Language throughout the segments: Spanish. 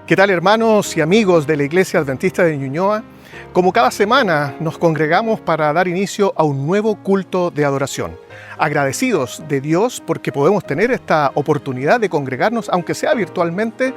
¿Qué tal, hermanos y amigos de la Iglesia Adventista de Ñuñoa? Como cada semana nos congregamos para dar inicio a un nuevo culto de adoración. Agradecidos de Dios porque podemos tener esta oportunidad de congregarnos, aunque sea virtualmente,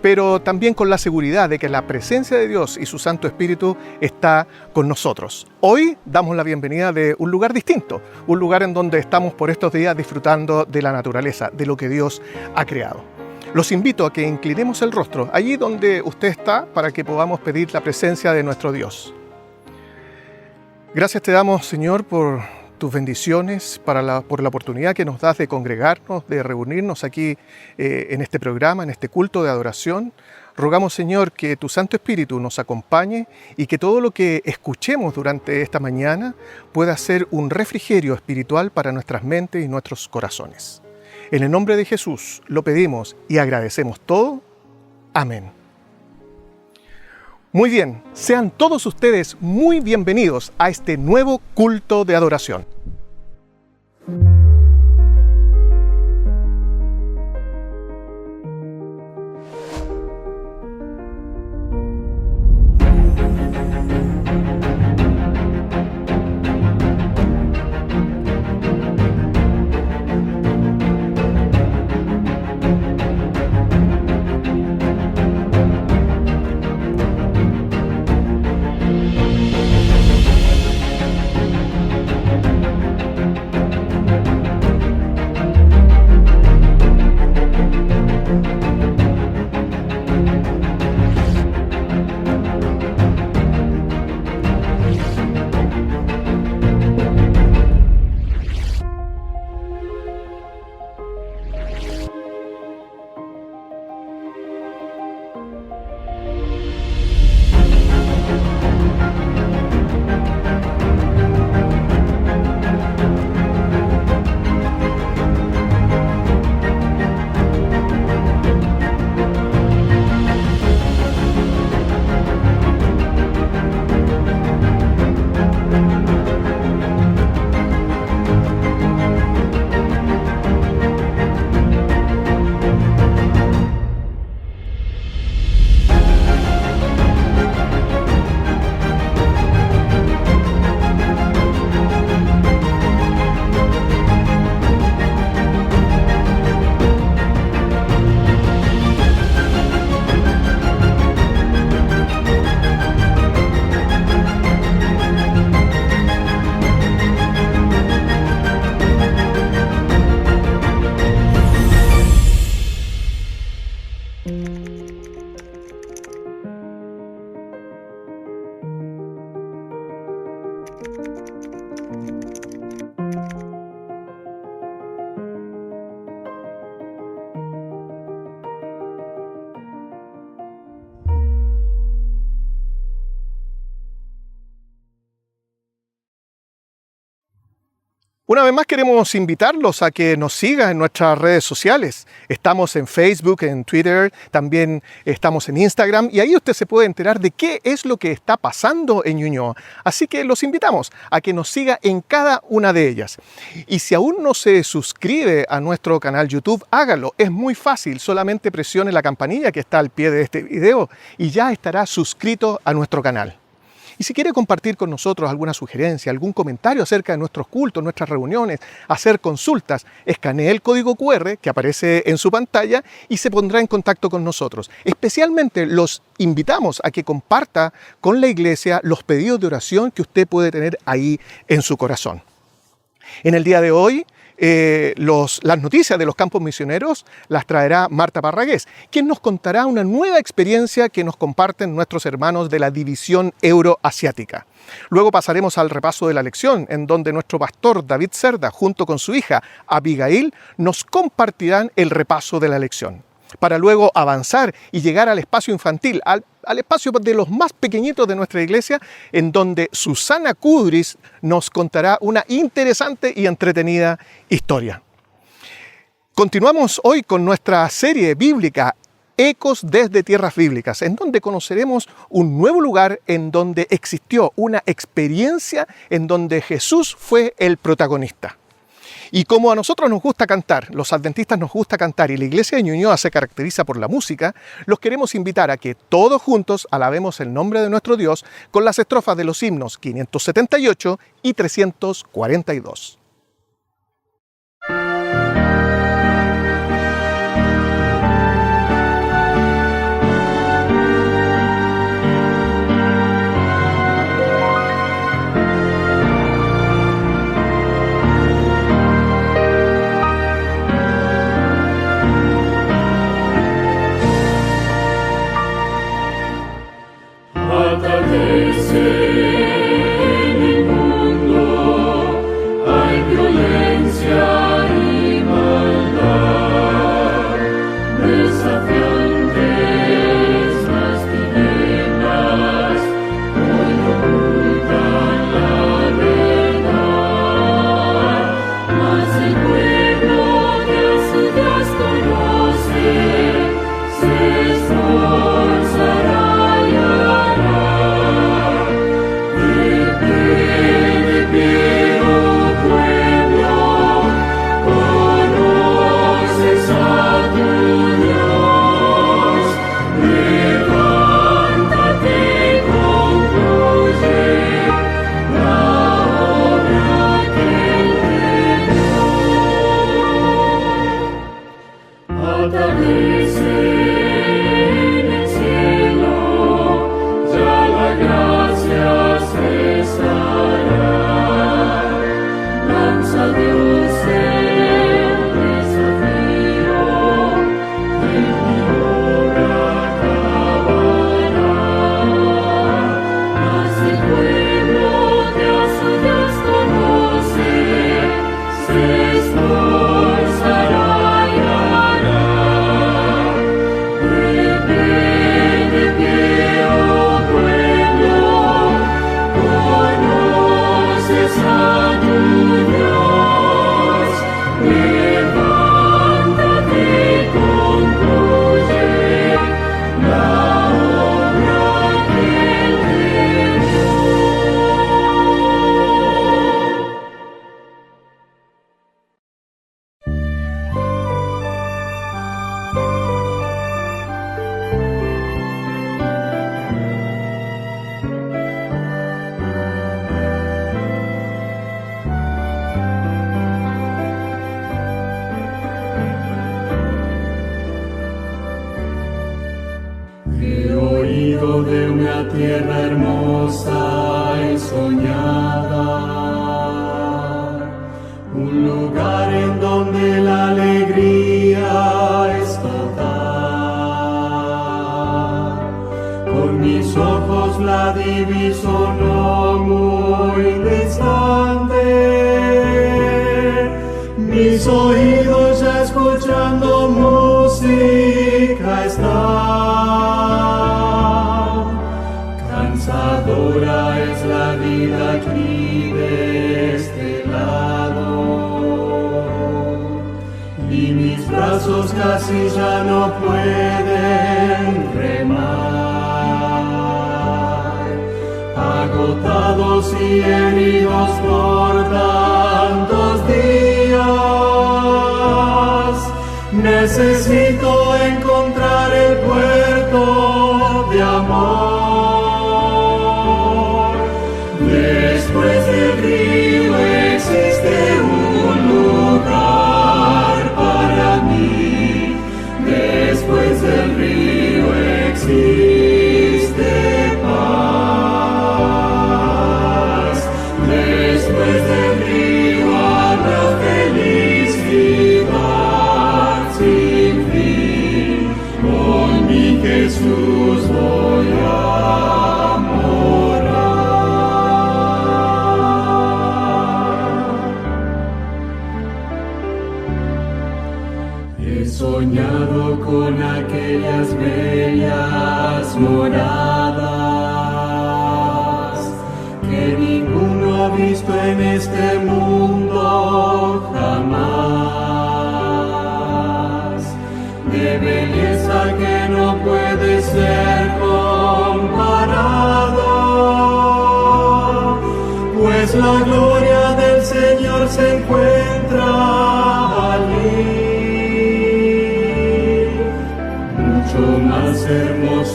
pero también con la seguridad de que la presencia de Dios y su Santo Espíritu está con nosotros. Hoy damos la bienvenida de un lugar distinto, un lugar en donde estamos por estos días disfrutando de la naturaleza, de lo que Dios ha creado. Los invito a que inclinemos el rostro allí donde usted está para que podamos pedir la presencia de nuestro Dios. Gracias te damos, Señor, por tus bendiciones, por la oportunidad que nos das de congregarnos, de reunirnos aquí en este programa, en este culto de adoración. Rogamos, Señor, que tu Santo Espíritu nos acompañe y que todo lo que escuchemos durante esta mañana pueda ser un refrigerio espiritual para nuestras mentes y nuestros corazones. En el nombre de Jesús lo pedimos y agradecemos todo. Amén. Muy bien, sean todos ustedes muy bienvenidos a este nuevo culto de adoración. Una vez más queremos invitarlos a que nos sigan en nuestras redes sociales. Estamos en Facebook, en Twitter, también estamos en Instagram y ahí usted se puede enterar de qué es lo que está pasando en Ñuñoa. Así que los invitamos a que nos siga en cada una de ellas. Y si aún no se suscribe a nuestro canal YouTube, hágalo. Es muy fácil, solamente presione la campanilla que está al pie de este video y ya estará suscrito a nuestro canal. Y si quiere compartir con nosotros alguna sugerencia, algún comentario acerca de nuestros cultos, nuestras reuniones, hacer consultas, escanee el código QR que aparece en su pantalla y se pondrá en contacto con nosotros. Especialmente los invitamos a que comparta con la iglesia los pedidos de oración que usted puede tener ahí en su corazón. En el día de hoy, las noticias de los campos misioneros las traerá Marta Parragués, quien nos contará una nueva experiencia que nos comparten nuestros hermanos de la División Euroasiática. Luego pasaremos al repaso de la lección, en donde nuestro pastor David Cerda, junto con su hija Abigail, nos compartirán el repaso de la lección, para luego avanzar y llegar al espacio infantil, al espacio de los más pequeñitos de nuestra iglesia, en donde Susana Kudris nos contará una interesante y entretenida historia. Continuamos hoy con nuestra serie bíblica Ecos desde Tierras Bíblicas, en donde conoceremos un nuevo lugar en donde existió una experiencia en donde Jesús fue el protagonista. Y como a nosotros nos gusta cantar, los adventistas nos gusta cantar y la iglesia de Ñuñoa se caracteriza por la música, los queremos invitar a que todos juntos alabemos el nombre de nuestro Dios con las estrofas de los himnos 578 y 342. En el mundo hay violencia y maldad, desafiantes las tinieblas, hoy ocultan la verdad, mas el pueblo que a su Dios conoce se esforzará. De una tierra hermosa y soñada, un lugar en donde la alegría es total. Con mis ojos la diviso no muy distante, mis oídos ya escuchando música están. Cansadora es la vida aquí de este lado, y mis brazos casi ya no pueden remar, agotados y heridos por tantos días. Necesito encontrar el puerto de amor. Después del río existe un lugar para mí. Después del río existe paz. Después del río habrá felicidad sin fin. Con mi Jesús voy a morar. He soñado con aquellas bellas moradas que ninguno ha visto en este mundo jamás, de belleza que no puede ser comparada, pues la gloria del Señor se encuentra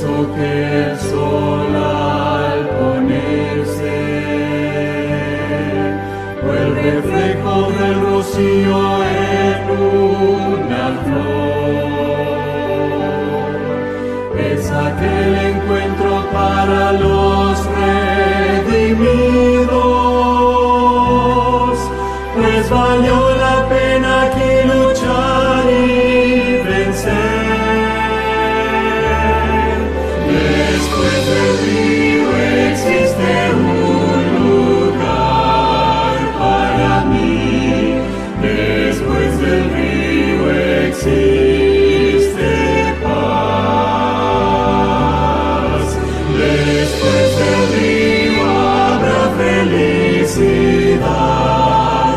puso que el sol al ponerse fue el reflejo del rocío en una flor. Es aquel encuentro para los redimidos, pues valió la pena aquí luchar y vencer. Después del río existe un lugar para mí. Después del río existe paz. Después del río habrá felicidad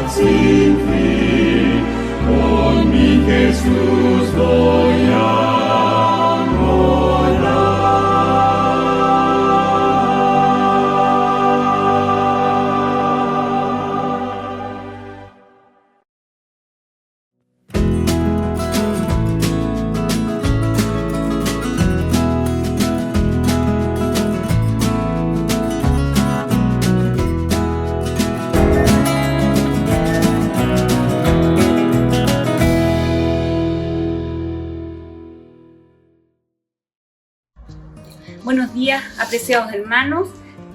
sin fin. Con mi Jesús voy a Buenos días, apreciados hermanos.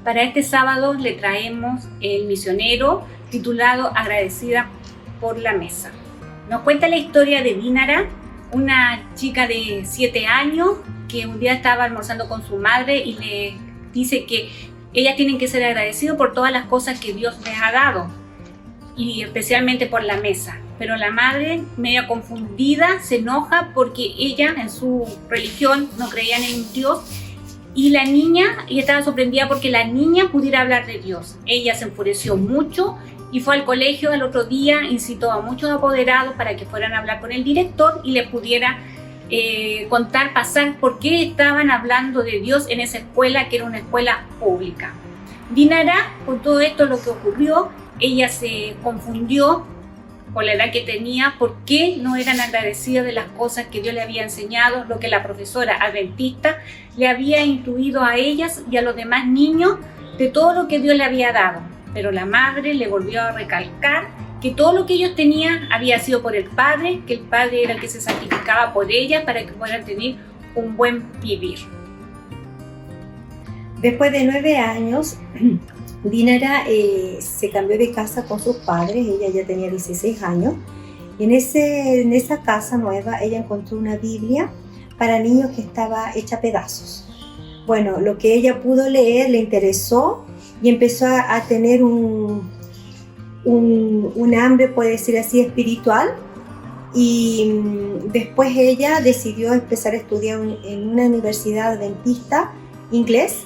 Para este sábado le traemos el misionero titulado Agradecida por la mesa. Nos cuenta la historia de Dinara, una chica de 7 años que un día estaba almorzando con su madre y le dice que ellas tienen que ser agradecidos por todas las cosas que Dios les ha dado y especialmente por la mesa. Pero la madre, media confundida, se enoja porque ella en su religión no creían en Dios. Y la niña, ella estaba sorprendida porque la niña pudiera hablar de Dios. Ella se enfureció mucho y fue al colegio al otro día, incitó a muchos apoderados para que fueran a hablar con el director y les pudiera pasar por qué estaban hablando de Dios en esa escuela que era una escuela pública. Dinara, con todo esto lo que ocurrió, ella se confundió por la edad que tenía, por qué no eran agradecidas de las cosas que Dios le había enseñado, lo que la profesora adventista le había instruido a ellas y a los demás niños de todo lo que Dios le había dado. Pero la madre le volvió a recalcar que todo lo que ellos tenían había sido por el Padre, que el Padre era el que se sacrificaba por ellas para que puedan tener un buen vivir. Después de 9 años, Dinara se cambió de casa con sus padres. Ella ya tenía 16 años. Y en esa casa nueva ella encontró una Biblia para niños que estaba hecha a pedazos. Bueno, lo que ella pudo leer le interesó y empezó a tener un hambre, puede decir así, espiritual. Y después ella decidió empezar a estudiar en una universidad adventista inglés,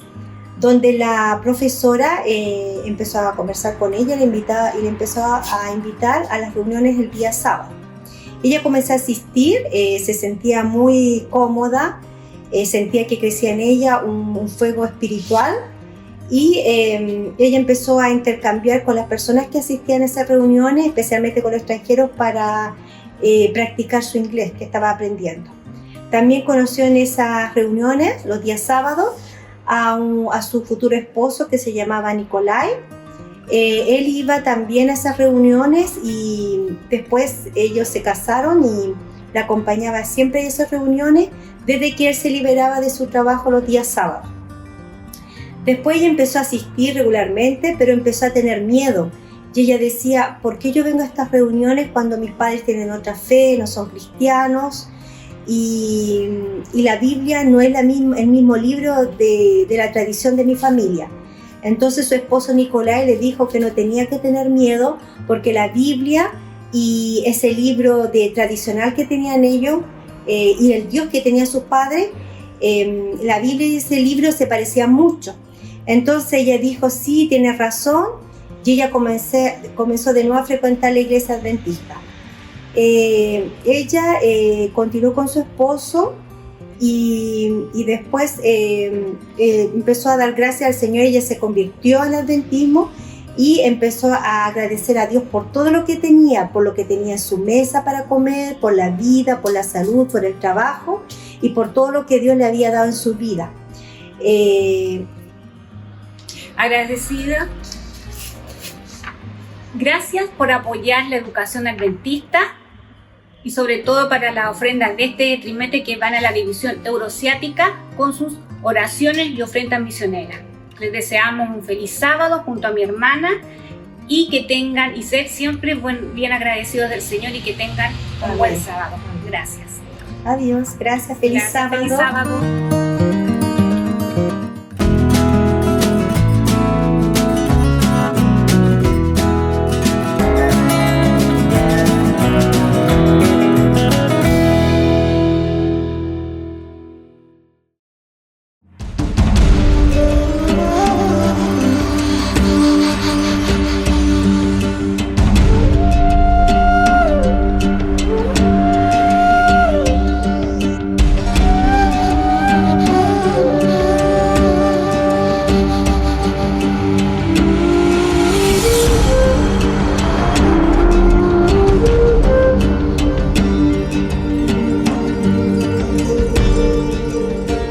donde la profesora empezó a conversar con ella y le empezó a invitar a las reuniones el día sábado. Ella comenzó a asistir, se sentía muy cómoda, sentía que crecía en ella un fuego espiritual y ella empezó a intercambiar con las personas que asistían a esas reuniones, especialmente con los extranjeros, para practicar su inglés que estaba aprendiendo. También conoció en esas reuniones, los días sábados, a su futuro esposo que se llamaba Nicolai. Él iba también a esas reuniones y después ellos se casaron y la acompañaba siempre a esas reuniones desde que él se liberaba de su trabajo los días sábados. Después ella empezó a asistir regularmente, pero empezó a tener miedo y ella decía: ¿por qué yo vengo a estas reuniones cuando mis padres tienen otra fe, no son cristianos? Y la Biblia no es el mismo libro de la tradición de mi familia. Entonces su esposo Nicolai le dijo que no tenía que tener miedo porque la Biblia y ese libro tradicional que tenían ellos y el Dios que tenían sus padres, la Biblia y ese libro se parecían mucho. Entonces ella dijo: sí, tienes razón, y ella comenzó de nuevo a frecuentar la iglesia adventista. Ella continuó con su esposo y después empezó a dar gracias al Señor. Ella se convirtió al adventismo y empezó a agradecer a Dios por todo lo que tenía, por lo que tenía en su mesa para comer, por la vida, por la salud, por el trabajo. y por todo lo que Dios le había dado en su vida. Agradecida. Gracias por apoyar la educación adventista y sobre todo para las ofrendas de este trimestre que van a la división eurasiática con sus oraciones y ofrendas misioneras. Les deseamos un feliz sábado junto a mi hermana y que tengan y ser siempre bien agradecidos del Señor y que tengan un buen sábado. Gracias. Adiós, gracias, feliz sábado. Feliz sábado.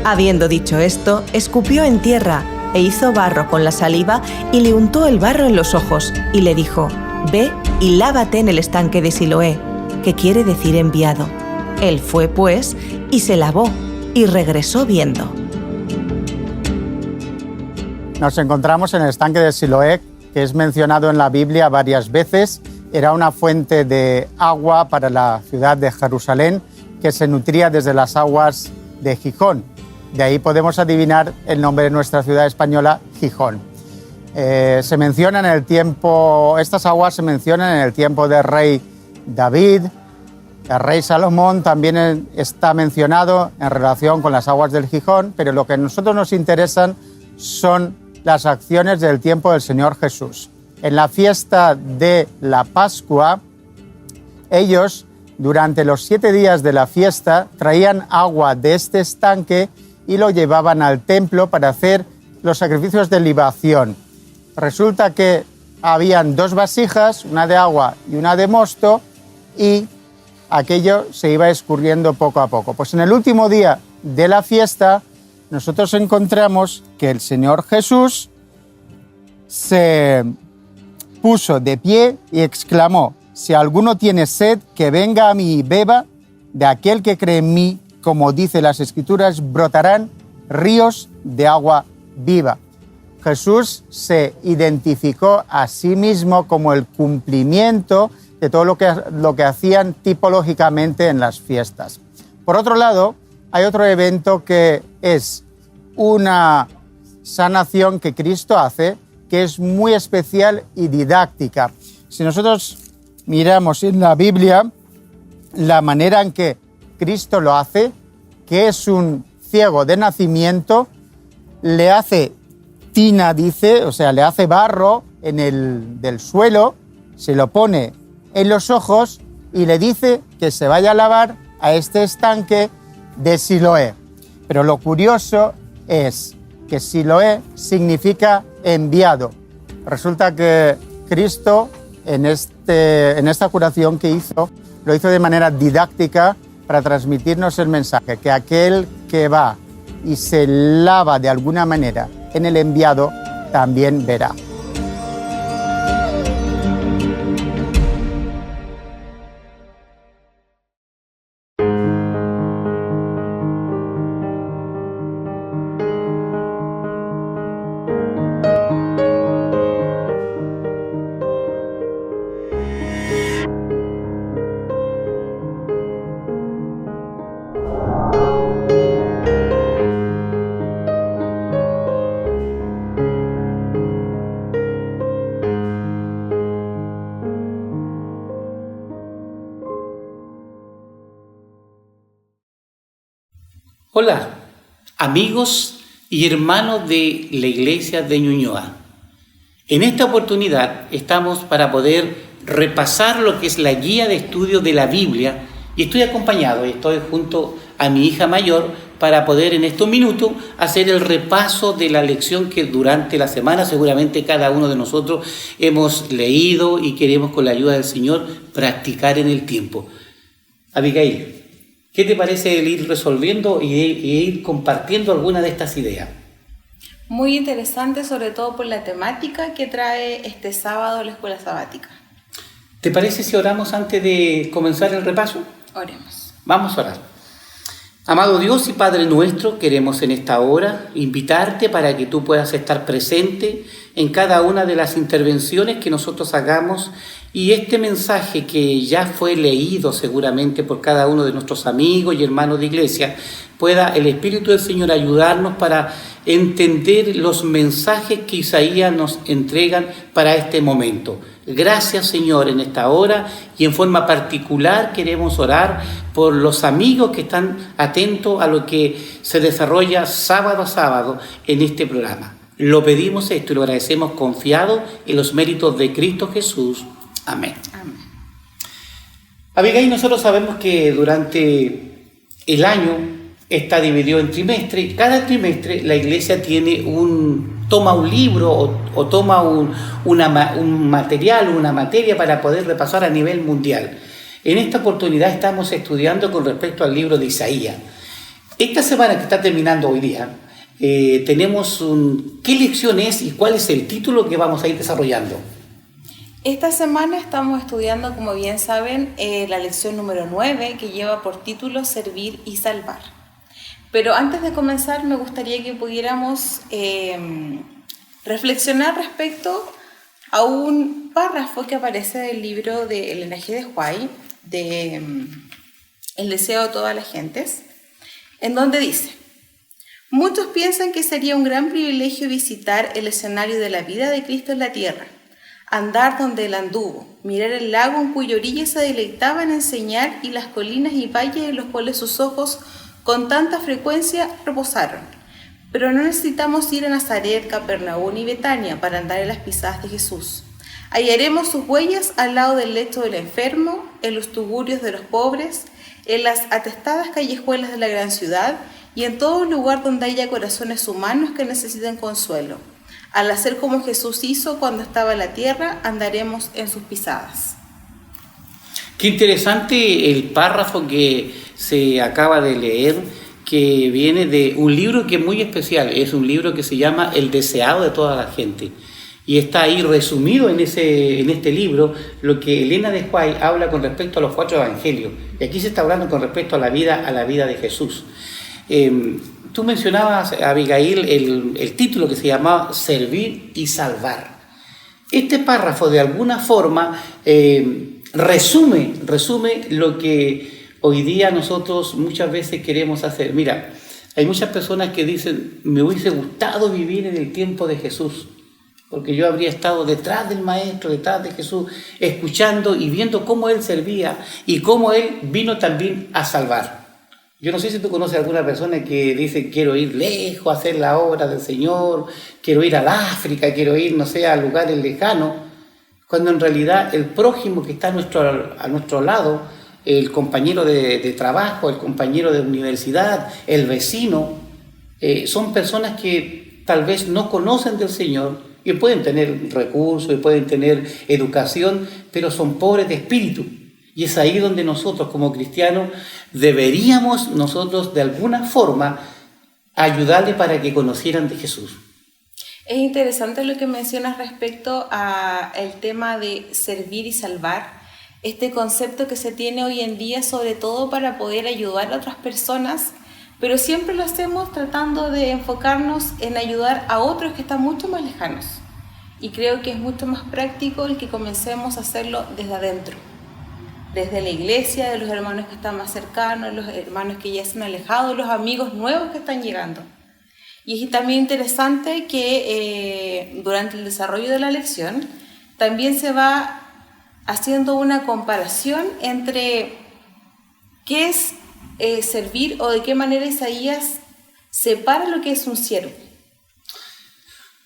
Habiendo dicho esto, escupió en tierra e hizo barro con la saliva y le untó el barro en los ojos y le dijo: «Ve y lávate en el estanque de Siloé», que quiere decir enviado. Él fue, pues, y se lavó y regresó viendo. Nos encontramos en el estanque de Siloé, que es mencionado en la Biblia varias veces. Era una fuente de agua para la ciudad de Jerusalén que se nutría desde las aguas de Gijón. De ahí podemos adivinar el nombre de nuestra ciudad española, Gijón. Se menciona en el tiempo, estas aguas se mencionan en el tiempo del rey David. El rey Salomón también está mencionado en relación con las aguas del Gijón, pero lo que a nosotros nos interesan son las acciones del tiempo del Señor Jesús. En la fiesta de la Pascua, ellos, durante los 7 días de la fiesta, traían agua de este estanque y lo llevaban al templo para hacer los sacrificios de libación. Resulta que habían 2 vasijas, una de agua y una de mosto, y aquello se iba escurriendo poco a poco. Pues en el último día de la fiesta, nosotros encontramos que el Señor Jesús se puso de pie y exclamó: «Si alguno tiene sed, que venga a mí y beba, de aquel que cree en mí, como dice las Escrituras, brotarán ríos de agua viva». Jesús se identificó a sí mismo como el cumplimiento de todo lo que hacían tipológicamente en las fiestas. Por otro lado, hay otro evento que es una sanación que Cristo hace, que es muy especial y didáctica. Si nosotros miramos en la Biblia la manera en que Cristo lo hace, que es un ciego de nacimiento, le hace tina, dice, o sea, le hace barro del suelo, se lo pone en los ojos y le dice que se vaya a lavar a este estanque de Siloé. Pero lo curioso es que Siloé significa enviado. Resulta que Cristo, en esta curación que hizo, lo hizo de manera didáctica para transmitirnos el mensaje, que aquel que va y se lava de alguna manera en el enviado también verá. Hola, amigos y hermanos de la Iglesia de Ñuñoa. En esta oportunidad estamos para poder repasar lo que es la guía de estudio de la Biblia y estoy junto a mi hija mayor para poder en estos minutos hacer el repaso de la lección que durante la semana seguramente cada uno de nosotros hemos leído y queremos con la ayuda del Señor practicar en el tiempo. Abigail, ¿Qué te parece el ir resolviendo y ir compartiendo alguna de estas ideas? Muy interesante, sobre todo por la temática que trae este sábado la escuela sabática. ¿Te parece si oramos antes de comenzar el repaso? Oremos. Vamos a orar. Amado Dios y Padre nuestro, queremos en esta hora invitarte para que tú puedas estar presente en cada una de las intervenciones que nosotros hagamos, y este mensaje que ya fue leído seguramente por cada uno de nuestros amigos y hermanos de iglesia, pueda el Espíritu del Señor ayudarnos para entender los mensajes que Isaías nos entregan para este momento. Gracias, Señor, en esta hora, y en forma particular queremos orar por los amigos que están atentos a lo que se desarrolla sábado a sábado en este programa. Lo pedimos esto y lo agradecemos confiado en los méritos de Cristo Jesús. Amén. Amén. Abigail, nosotros sabemos que durante el año está dividido en trimestres, y cada trimestre la iglesia toma un libro o toma un material, una materia para poder repasar a nivel mundial. En esta oportunidad estamos estudiando con respecto al libro de Isaías. Esta semana que está terminando hoy día, tenemos ¿qué lección es y cuál es el título que vamos a ir desarrollando? Esta semana estamos estudiando, como bien saben, la lección número 9, que lleva por título Servir y Salvar. Pero antes de comenzar, me gustaría que pudiéramos reflexionar respecto a un párrafo que aparece del libro de Elena G. de White, de El deseo de todas las gentes, en donde dice: muchos piensan que sería un gran privilegio visitar el escenario de la vida de Cristo en la tierra, andar donde él anduvo, mirar el lago en cuya orilla se deleitaba en enseñar y las colinas y valles en los cuales sus ojos con tanta frecuencia reposaron. Pero no necesitamos ir a Nazaret, Capernaum y Betania para andar en las pisadas de Jesús. Hallaremos sus huellas al lado del lecho del enfermo, en los tugurios de los pobres, en las atestadas callejuelas de la gran ciudad y en todo lugar donde haya corazones humanos que necesiten consuelo. Al hacer como Jesús hizo cuando estaba en la tierra, andaremos en sus pisadas. Qué interesante el párrafo que se acaba de leer, que viene de un libro que es muy especial. Es un libro que se llama El deseado de toda la gente. Y está ahí resumido en este libro lo que Elena de White habla con respecto a los 4 evangelios. Y aquí se está hablando con respecto a la vida de Jesús. Tú mencionabas, Abigail, el título que se llamaba Servir y Salvar. Este párrafo de alguna forma resume lo que hoy día nosotros muchas veces queremos hacer. Mira, hay muchas personas que dicen: me hubiese gustado vivir en el tiempo de Jesús, porque yo habría estado detrás del Maestro, detrás de Jesús, escuchando y viendo cómo Él servía y cómo Él vino también a salvar. Yo no sé si tú conoces a alguna persona que dice: quiero ir lejos a hacer la obra del Señor, quiero ir al África, quiero ir, no sé, a lugares lejanos, cuando en realidad el prójimo que está a nuestro lado, el compañero de trabajo, el compañero de universidad, el vecino, son personas que tal vez no conocen del Señor y pueden tener recursos y pueden tener educación, pero son pobres de espíritu. Y es ahí donde nosotros como cristianos deberíamos nosotros de alguna forma ayudarle para que conocieran de Jesús. Es interesante lo que mencionas respecto al tema de servir y salvar, este concepto que se tiene hoy en día, sobre todo para poder ayudar a otras personas, pero siempre lo hacemos tratando de enfocarnos en ayudar a otros que están mucho más lejanos. Y creo que es mucho más práctico el que comencemos a hacerlo desde adentro, desde la iglesia, de los hermanos que están más cercanos, los hermanos que ya se han alejado, los amigos nuevos que están llegando. Y es también interesante que durante el desarrollo de la lección también se va haciendo una comparación entre qué es servir o de qué manera Isaías separa lo que es un siervo.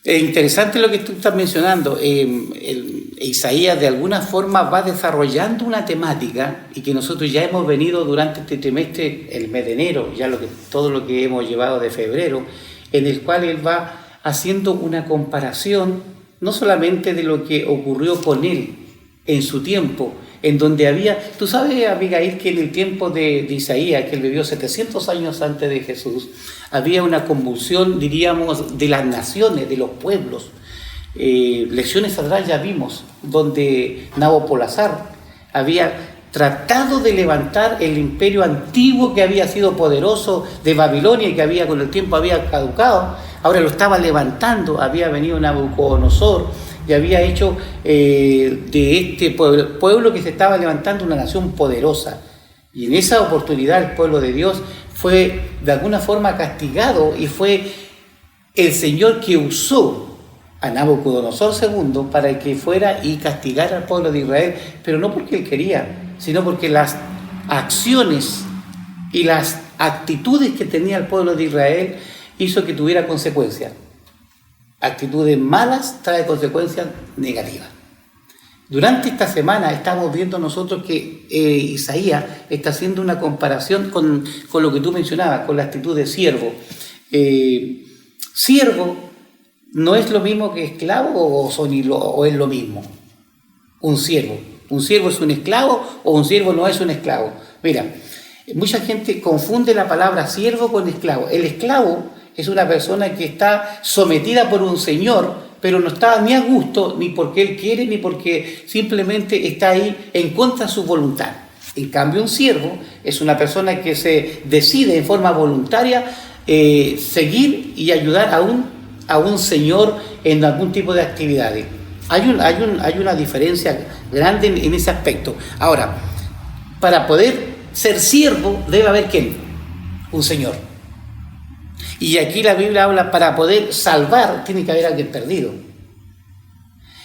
Es interesante lo que tú estás mencionando. Isaías de alguna forma va desarrollando una temática y que nosotros ya hemos venido durante este trimestre, el mes de enero, ya todo lo que hemos llevado de febrero, en el cual él va haciendo una comparación no solamente de lo que ocurrió con él en su tiempo, en donde había, tú sabes, Abigail, que en el tiempo de Isaías, que él vivió 700 años antes de Jesús, había una convulsión, diríamos, de las naciones, de los pueblos. Lecciones atrás ya vimos, donde Nabopolassar había tratado de levantar el imperio antiguo que había sido poderoso de Babilonia y que había con el tiempo había caducado, ahora lo estaba levantando. Había venido Nabucodonosor y había hecho de este pueblo que se estaba levantando una nación poderosa. Y en esa oportunidad el pueblo de Dios fue de alguna forma castigado, y fue el Señor que usó a Nabucodonosor II para que fuera y castigara al pueblo de Israel, pero no porque él quería, sino porque las acciones y las actitudes que tenía el pueblo de Israel hizo que tuviera consecuencias. Actitudes malas trae consecuencias negativas. Durante esta semana estamos viendo nosotros que Isaías está haciendo una comparación con lo que tú mencionabas, con la actitud de siervo. Siervo no es lo mismo que esclavo, o es lo mismo. Un siervo es un esclavo, o un siervo no es un esclavo. Mira, mucha gente confunde la palabra siervo con esclavo. El esclavo es una persona que está sometida por un señor, pero no está ni a gusto, ni porque él quiere, ni porque simplemente está ahí en contra de su voluntad. En cambio, un siervo es una persona que se decide en forma voluntaria seguir y ayudar a un señor en algún tipo de actividades. Hay una diferencia grande en ese aspecto. Ahora, para poder ser siervo debe haber ¿quién? Un señor. Y aquí la Biblia habla, para poder salvar tiene que haber alguien perdido.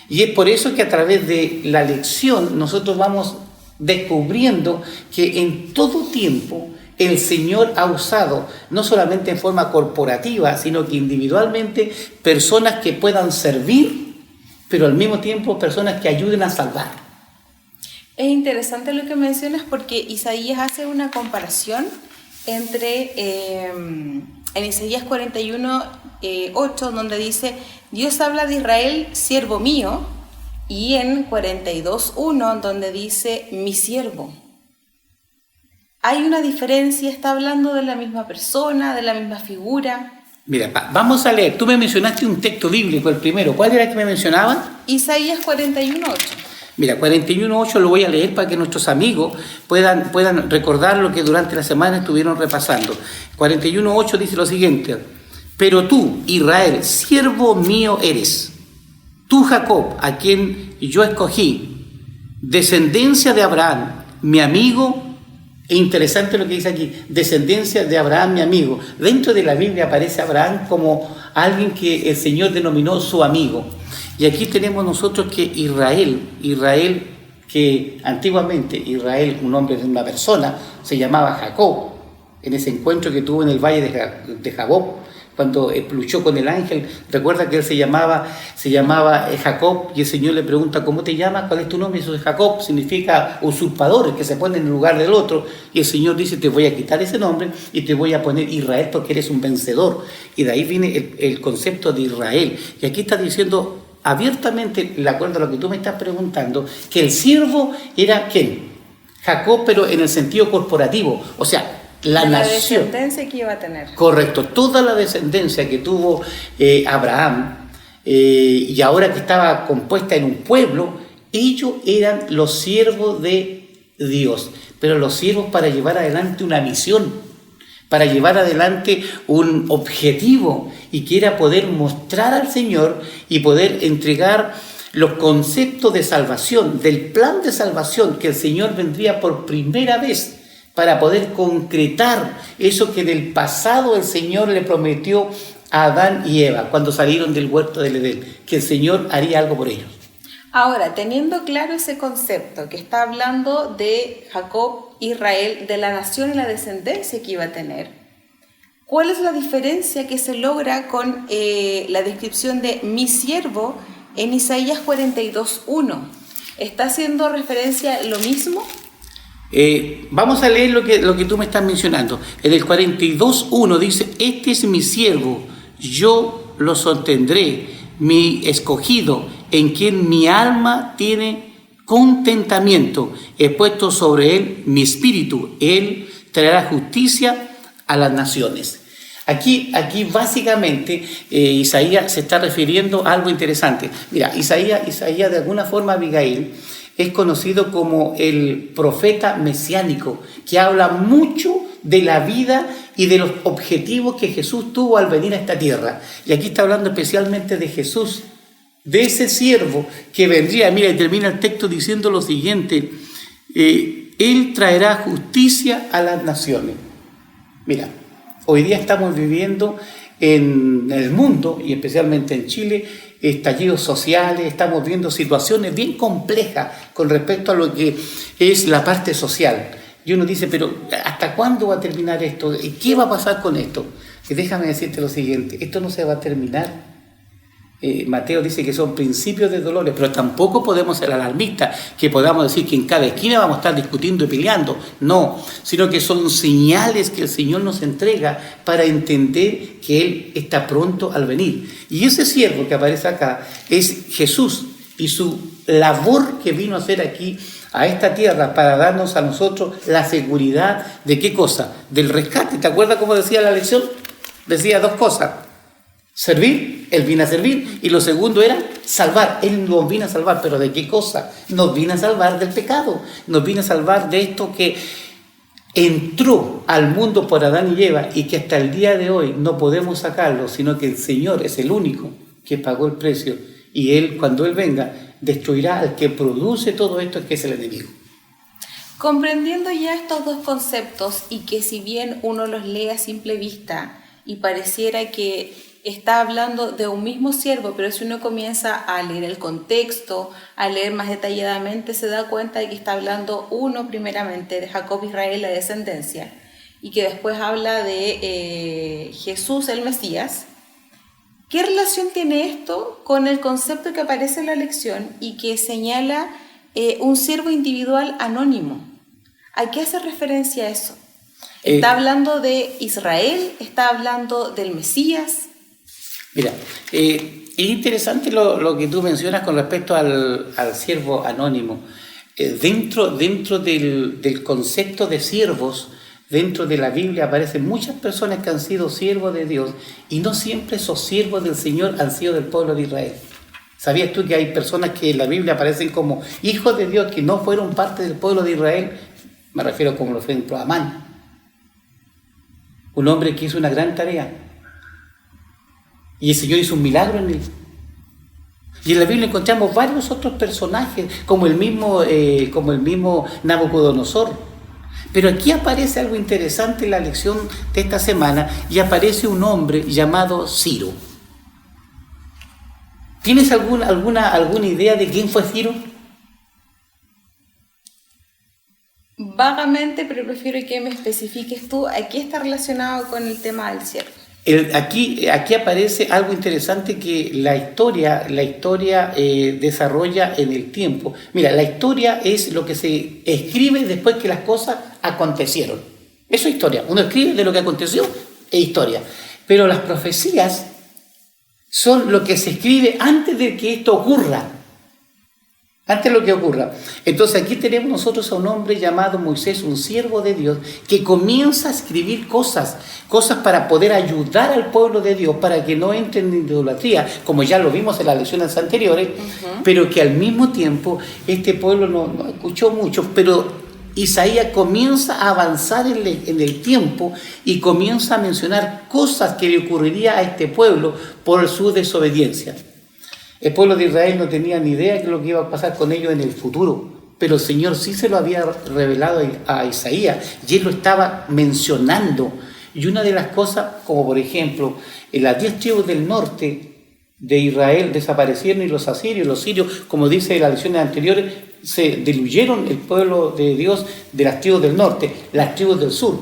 Y es por eso que a través de la lección nosotros vamos descubriendo que en todo tiempo el Señor ha usado, no solamente en forma corporativa, sino que individualmente, personas que puedan servir, pero al mismo tiempo personas que ayuden a salvar. Es interesante lo que mencionas, porque Isaías hace una comparación entre, en Isaías 41:8, donde dice, Dios habla de Israel, siervo mío, y en 42:1, donde dice, mi siervo. ¿Hay una diferencia? ¿Está hablando de la misma persona, de la misma figura? Mira, vamos a leer. Tú me mencionaste un texto bíblico, el primero. ¿Cuál era el que me mencionaban? Isaías 41:8. Mira, 41:8 lo voy a leer para que nuestros amigos puedan recordar lo que durante la semana estuvieron repasando. 41:8 dice lo siguiente: pero tú, Israel, siervo mío eres. Tú, Jacob, a quien yo escogí, descendencia de Abraham, mi amigo. Es interesante lo que dice aquí, descendencia de Abraham, mi amigo. Dentro de la Biblia aparece Abraham como alguien que el Señor denominó su amigo. Y aquí tenemos nosotros que Israel, que antiguamente Israel, un nombre de una persona, se llamaba Jacob. En ese encuentro que tuvo en el valle de Jaboc, cuando luchó con el ángel, recuerda que él se llamaba Jacob, y el Señor le pregunta, ¿cómo te llamas? ¿Cuál es tu nombre? Eso es Jacob, significa usurpador, el que se pone en el lugar del otro. Y el Señor dice, te voy a quitar ese nombre y te voy a poner Israel porque eres un vencedor. Y de ahí viene el concepto de Israel. Y aquí está diciendo abiertamente, de acuerdo a lo que tú me estás preguntando, que el siervo era ¿quién? Jacob, pero en el sentido corporativo, o sea, la nación. Descendencia que iba a tener. Correcto, toda la descendencia que tuvo Abraham, y ahora que estaba compuesta en un pueblo, ellos eran los siervos de Dios, pero los siervos para llevar adelante una misión, para llevar adelante un objetivo, y que era poder mostrar al Señor y poder entregar los conceptos de salvación, del plan de salvación que el Señor vendría por primera vez, para poder concretar eso que en el pasado el Señor le prometió a Adán y Eva cuando salieron del huerto del Edén, que el Señor haría algo por ellos. Ahora, teniendo claro ese concepto que está hablando de Jacob, Israel, de la nación y la descendencia que iba a tener, ¿cuál es la diferencia que se logra con la descripción de mi siervo en Isaías 42:1? ¿Está haciendo referencia a lo mismo? Vamos a leer lo que tú me estás mencionando. En el 42:1 dice, este es mi siervo, yo lo sostendré, mi escogido, en quien mi alma tiene contentamiento. He puesto sobre él mi espíritu. Él traerá justicia a las naciones. Aquí básicamente Isaías se está refiriendo a algo interesante. Mira, Isaías de alguna forma, Abigail, es conocido como el profeta mesiánico, que habla mucho de la vida y de los objetivos que Jesús tuvo al venir a esta tierra. Y aquí está hablando especialmente de Jesús, de ese siervo que vendría. Mira, y termina el texto diciendo lo siguiente: Él traerá justicia a las naciones. Mira, hoy día estamos viviendo en el mundo, y especialmente en Chile, estallidos sociales, estamos viendo situaciones bien complejas con respecto a lo que es la parte social. Y uno dice, pero ¿hasta cuándo va a terminar esto? ¿Y qué va a pasar con esto? Y déjame decirte lo siguiente, esto no se va a terminar. Mateo dice que son principios de dolores, pero tampoco podemos ser alarmistas, que podamos decir que en cada esquina vamos a estar discutiendo y peleando. No, sino que son señales que el Señor nos entrega para entender que Él está pronto al venir. Y ese siervo que aparece acá es Jesús, y su labor que vino a hacer aquí a esta tierra para darnos a nosotros la seguridad de ¿qué cosa? Del rescate. ¿Te acuerdas cómo decía la lección? Decía dos cosas: servir, Él vino a servir, y lo segundo era salvar. Él nos vino a salvar, pero ¿de qué cosa? Nos vino a salvar del pecado, nos vino a salvar de esto que entró al mundo por Adán y Eva y que hasta el día de hoy no podemos sacarlo, sino que el Señor es el único que pagó el precio, y Él, cuando Él venga, destruirá al que produce todo esto, que es el enemigo. Comprendiendo ya estos dos conceptos, y que si bien uno los lee a simple vista y pareciera que está hablando de un mismo siervo, pero si uno comienza a leer el contexto, a leer más detalladamente, se da cuenta de que está hablando uno primeramente de Jacob, Israel, la descendencia, y que después habla de Jesús, el Mesías. ¿Qué relación tiene esto con el concepto que aparece en la lección y que señala un siervo individual anónimo? ¿A qué hace referencia eso? ¿Está hablando de Israel? ¿Está hablando del Mesías? Mira, es interesante lo que tú mencionas con respecto al siervo anónimo. Dentro del concepto de siervos, dentro de la Biblia aparecen muchas personas que han sido siervos de Dios, y no siempre esos siervos del Señor han sido del pueblo de Israel. ¿Sabías tú que hay personas que en la Biblia aparecen como hijos de Dios que no fueron parte del pueblo de Israel? Me refiero como por ejemplo a Amán, un hombre que hizo una gran tarea, y el Señor hizo un milagro en él. Y en la Biblia encontramos varios otros personajes, como el mismo Nabucodonosor. Pero aquí aparece algo interesante en la lección de esta semana, y aparece un hombre llamado Ciro. ¿Tienes alguna idea de quién fue Ciro? Vagamente, pero prefiero que me especifiques tú a qué está relacionado con el tema del siervo. Aquí aparece algo interesante que la historia desarrolla en el tiempo. Mira, la historia es lo que se escribe después que las cosas acontecieron. Eso es historia. Uno escribe de lo que aconteció, es historia. Pero las profecías son lo que se escribe antes de que esto ocurra. Antes de lo que ocurra. Entonces aquí tenemos nosotros a un hombre llamado Moisés, un siervo de Dios, que comienza a escribir cosas para poder ayudar al pueblo de Dios para que no entren en idolatría, como ya lo vimos en las lecciones anteriores, pero que al mismo tiempo este pueblo no escuchó mucho, pero Isaías comienza a avanzar en el tiempo y comienza a mencionar cosas que le ocurriría a este pueblo por su desobediencia. El pueblo de Israel no tenía ni idea de lo que iba a pasar con ellos en el futuro, pero el Señor sí se lo había revelado a Isaías, y él lo estaba mencionando. Y una de las cosas, como por ejemplo, en las 10 tribus del norte de Israel desaparecieron, y los sirios, como dice en las lecciones anteriores, se diluyeron el pueblo de Dios de las tribus del norte, las tribus del sur.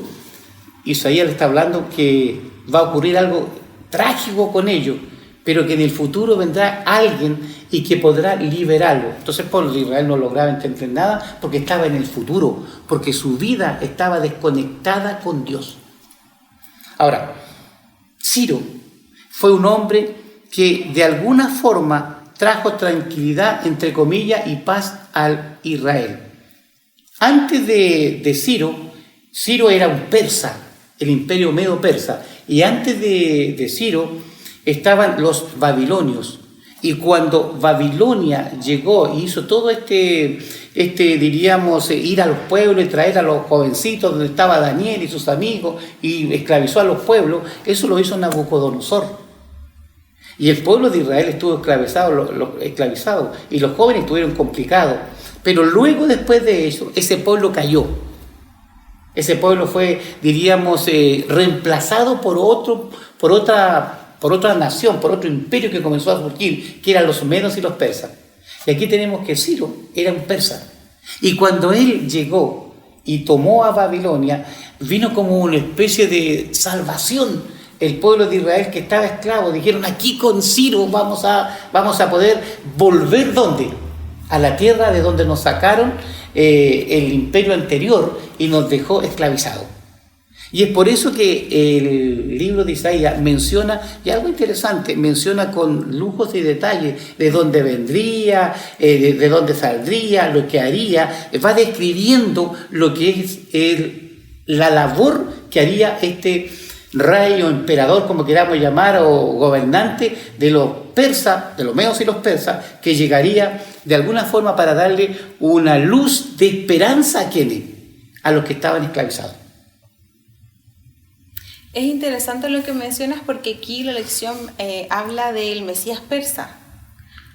Isaías le está hablando que va a ocurrir algo trágico con ellos, pero que en el futuro vendrá alguien y que podrá liberarlo. Entonces el pueblo de Israel no lograba entender nada porque estaba en el futuro, porque su vida estaba desconectada con Dios. Ahora, Ciro fue un hombre que de alguna forma trajo tranquilidad, entre comillas, y paz al Israel. Antes de Ciro era un persa, el imperio medo-persa, y antes de Ciro estaban los babilonios. Y cuando Babilonia llegó y hizo todo diríamos, ir a los pueblos y traer a los jovencitos donde estaba Daniel y sus amigos y esclavizó a los pueblos, eso lo hizo Nabucodonosor. Y el pueblo de Israel estuvo esclavizado y los jóvenes estuvieron complicados. Pero luego, después de eso, ese pueblo cayó. Ese pueblo fue, diríamos, reemplazado por otra nación, por otro imperio que comenzó a surgir, que eran los medos y los persas. Y aquí tenemos que Ciro era un persa. Y cuando él llegó y tomó a Babilonia, vino como una especie de salvación. El pueblo de Israel que estaba esclavo, dijeron, aquí con Ciro vamos a poder volver, ¿dónde? A la tierra de donde nos sacaron el imperio anterior y nos dejó esclavizados. Y es por eso que el libro de Isaías menciona, y algo interesante, menciona con lujos y detalles de dónde vendría, de dónde saldría, lo que haría, va describiendo lo que es la labor que haría este rey o emperador, como queramos llamar, o gobernante de los persas, de los medos y los persas, que llegaría de alguna forma para darle una luz de esperanza a quienes, a los que estaban esclavizados. Es interesante lo que mencionas porque aquí la lección habla del Mesías persa,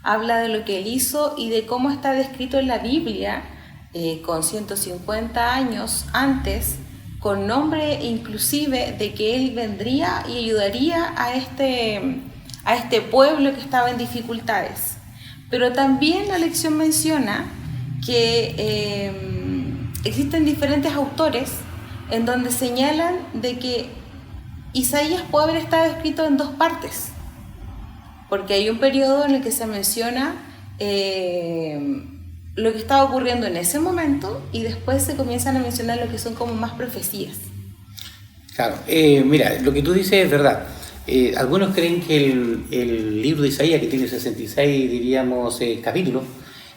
habla de lo que él hizo y de cómo está descrito en la Biblia con 150 años antes, con nombre inclusive de que él vendría y ayudaría a este pueblo que estaba en dificultades. Pero también la lección menciona que existen diferentes autores en donde señalan de que Isaías puede haber estado escrito en dos partes, porque hay un periodo en el que se menciona lo que estaba ocurriendo en ese momento y después se comienzan a mencionar lo que son como más profecías. Claro, mira, lo que tú dices es verdad. Algunos creen que el libro de Isaías, que tiene 66, diríamos, capítulos,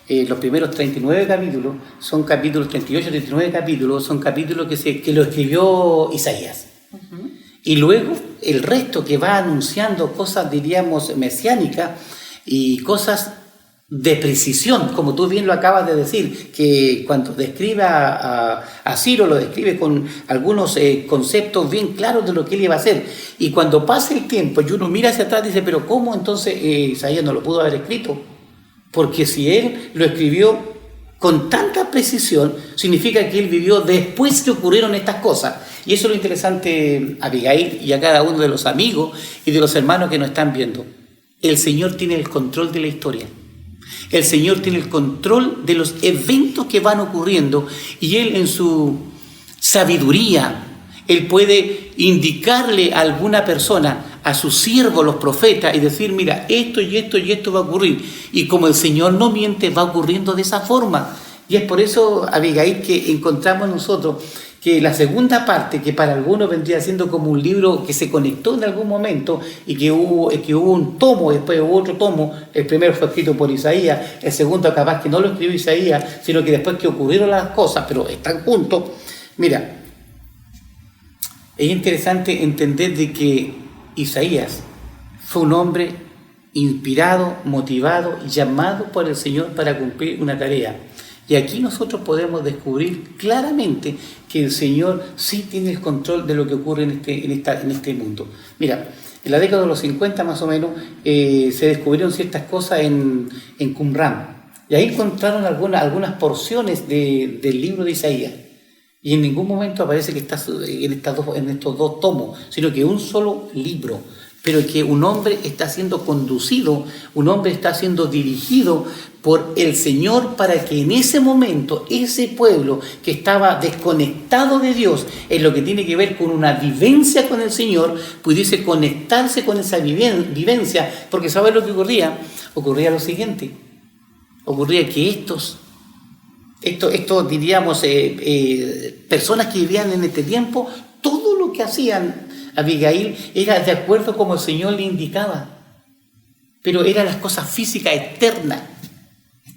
los primeros 39 capítulos son capítulos, 38, 39 capítulos, son capítulos que lo escribió Isaías. Uh-huh. Y luego el resto que va anunciando cosas, diríamos, mesiánicas y cosas de precisión, como tú bien lo acabas de decir, que cuando describe a Ciro lo describe con algunos conceptos bien claros de lo que él iba a hacer. Y cuando pasa el tiempo y uno mira hacia atrás dice, pero ¿cómo entonces Isaías no lo pudo haber escrito? Porque si él lo escribió con tanta precisión, significa que él vivió después que ocurrieron estas cosas. Y eso es lo interesante, Abigail, y a cada uno de los amigos y de los hermanos que nos están viendo. El Señor tiene el control de la historia. El Señor tiene el control de los eventos que van ocurriendo y Él en su sabiduría, Él puede indicarle a alguna persona, a sus siervos, los profetas, y decir, mira, esto y esto y esto va a ocurrir. Y como el Señor no miente, va ocurriendo de esa forma. Y es por eso, Abigail, que encontramos nosotros que la segunda parte, que para algunos vendría siendo como un libro que se conectó en algún momento y que hubo un tomo, después hubo otro tomo, el primero fue escrito por Isaías, el segundo capaz que no lo escribió Isaías, sino que después que ocurrieron las cosas, pero están juntos. Mira, es interesante entender de que Isaías fue un hombre inspirado, motivado, llamado por el Señor para cumplir una tarea. Y aquí nosotros podemos descubrir claramente que el Señor sí tiene el control de lo que ocurre en este mundo. Mira, en la década de los 50 más o menos se descubrieron ciertas cosas en Qumran. Y ahí encontraron algunas porciones del libro de Isaías. Y en ningún momento aparece que está en estos dos tomos, sino que un solo libro. Pero que un hombre está siendo conducido, un hombre está siendo dirigido por el Señor para que en ese momento, ese pueblo que estaba desconectado de Dios, en lo que tiene que ver con una vivencia con el Señor, pudiese conectarse con esa vivencia, porque ¿sabes lo que ocurría? Ocurría lo siguiente, ocurría que estos diríamos, personas que vivían en este tiempo, todo lo que hacían, Abigail, era de acuerdo como el Señor le indicaba, pero eran las cosas físicas externas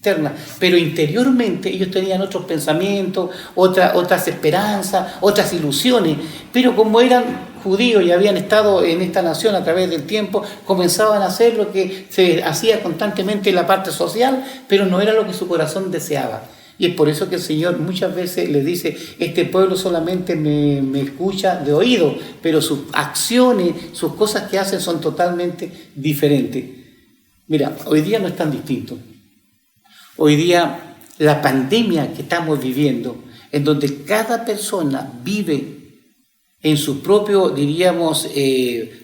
externa, pero interiormente ellos tenían otros pensamientos, otras esperanzas, otras ilusiones, pero como eran judíos y habían estado en esta nación a través del tiempo, comenzaban a hacer lo que se hacía constantemente en la parte social, pero no era lo que su corazón deseaba. Y es por eso que el Señor muchas veces le dice, este pueblo solamente me escucha de oído, pero sus acciones, sus cosas que hacen son totalmente diferentes. Mira, hoy día no es tan distinto. Hoy día la pandemia que estamos viviendo, en donde cada persona vive en su propio, diríamos,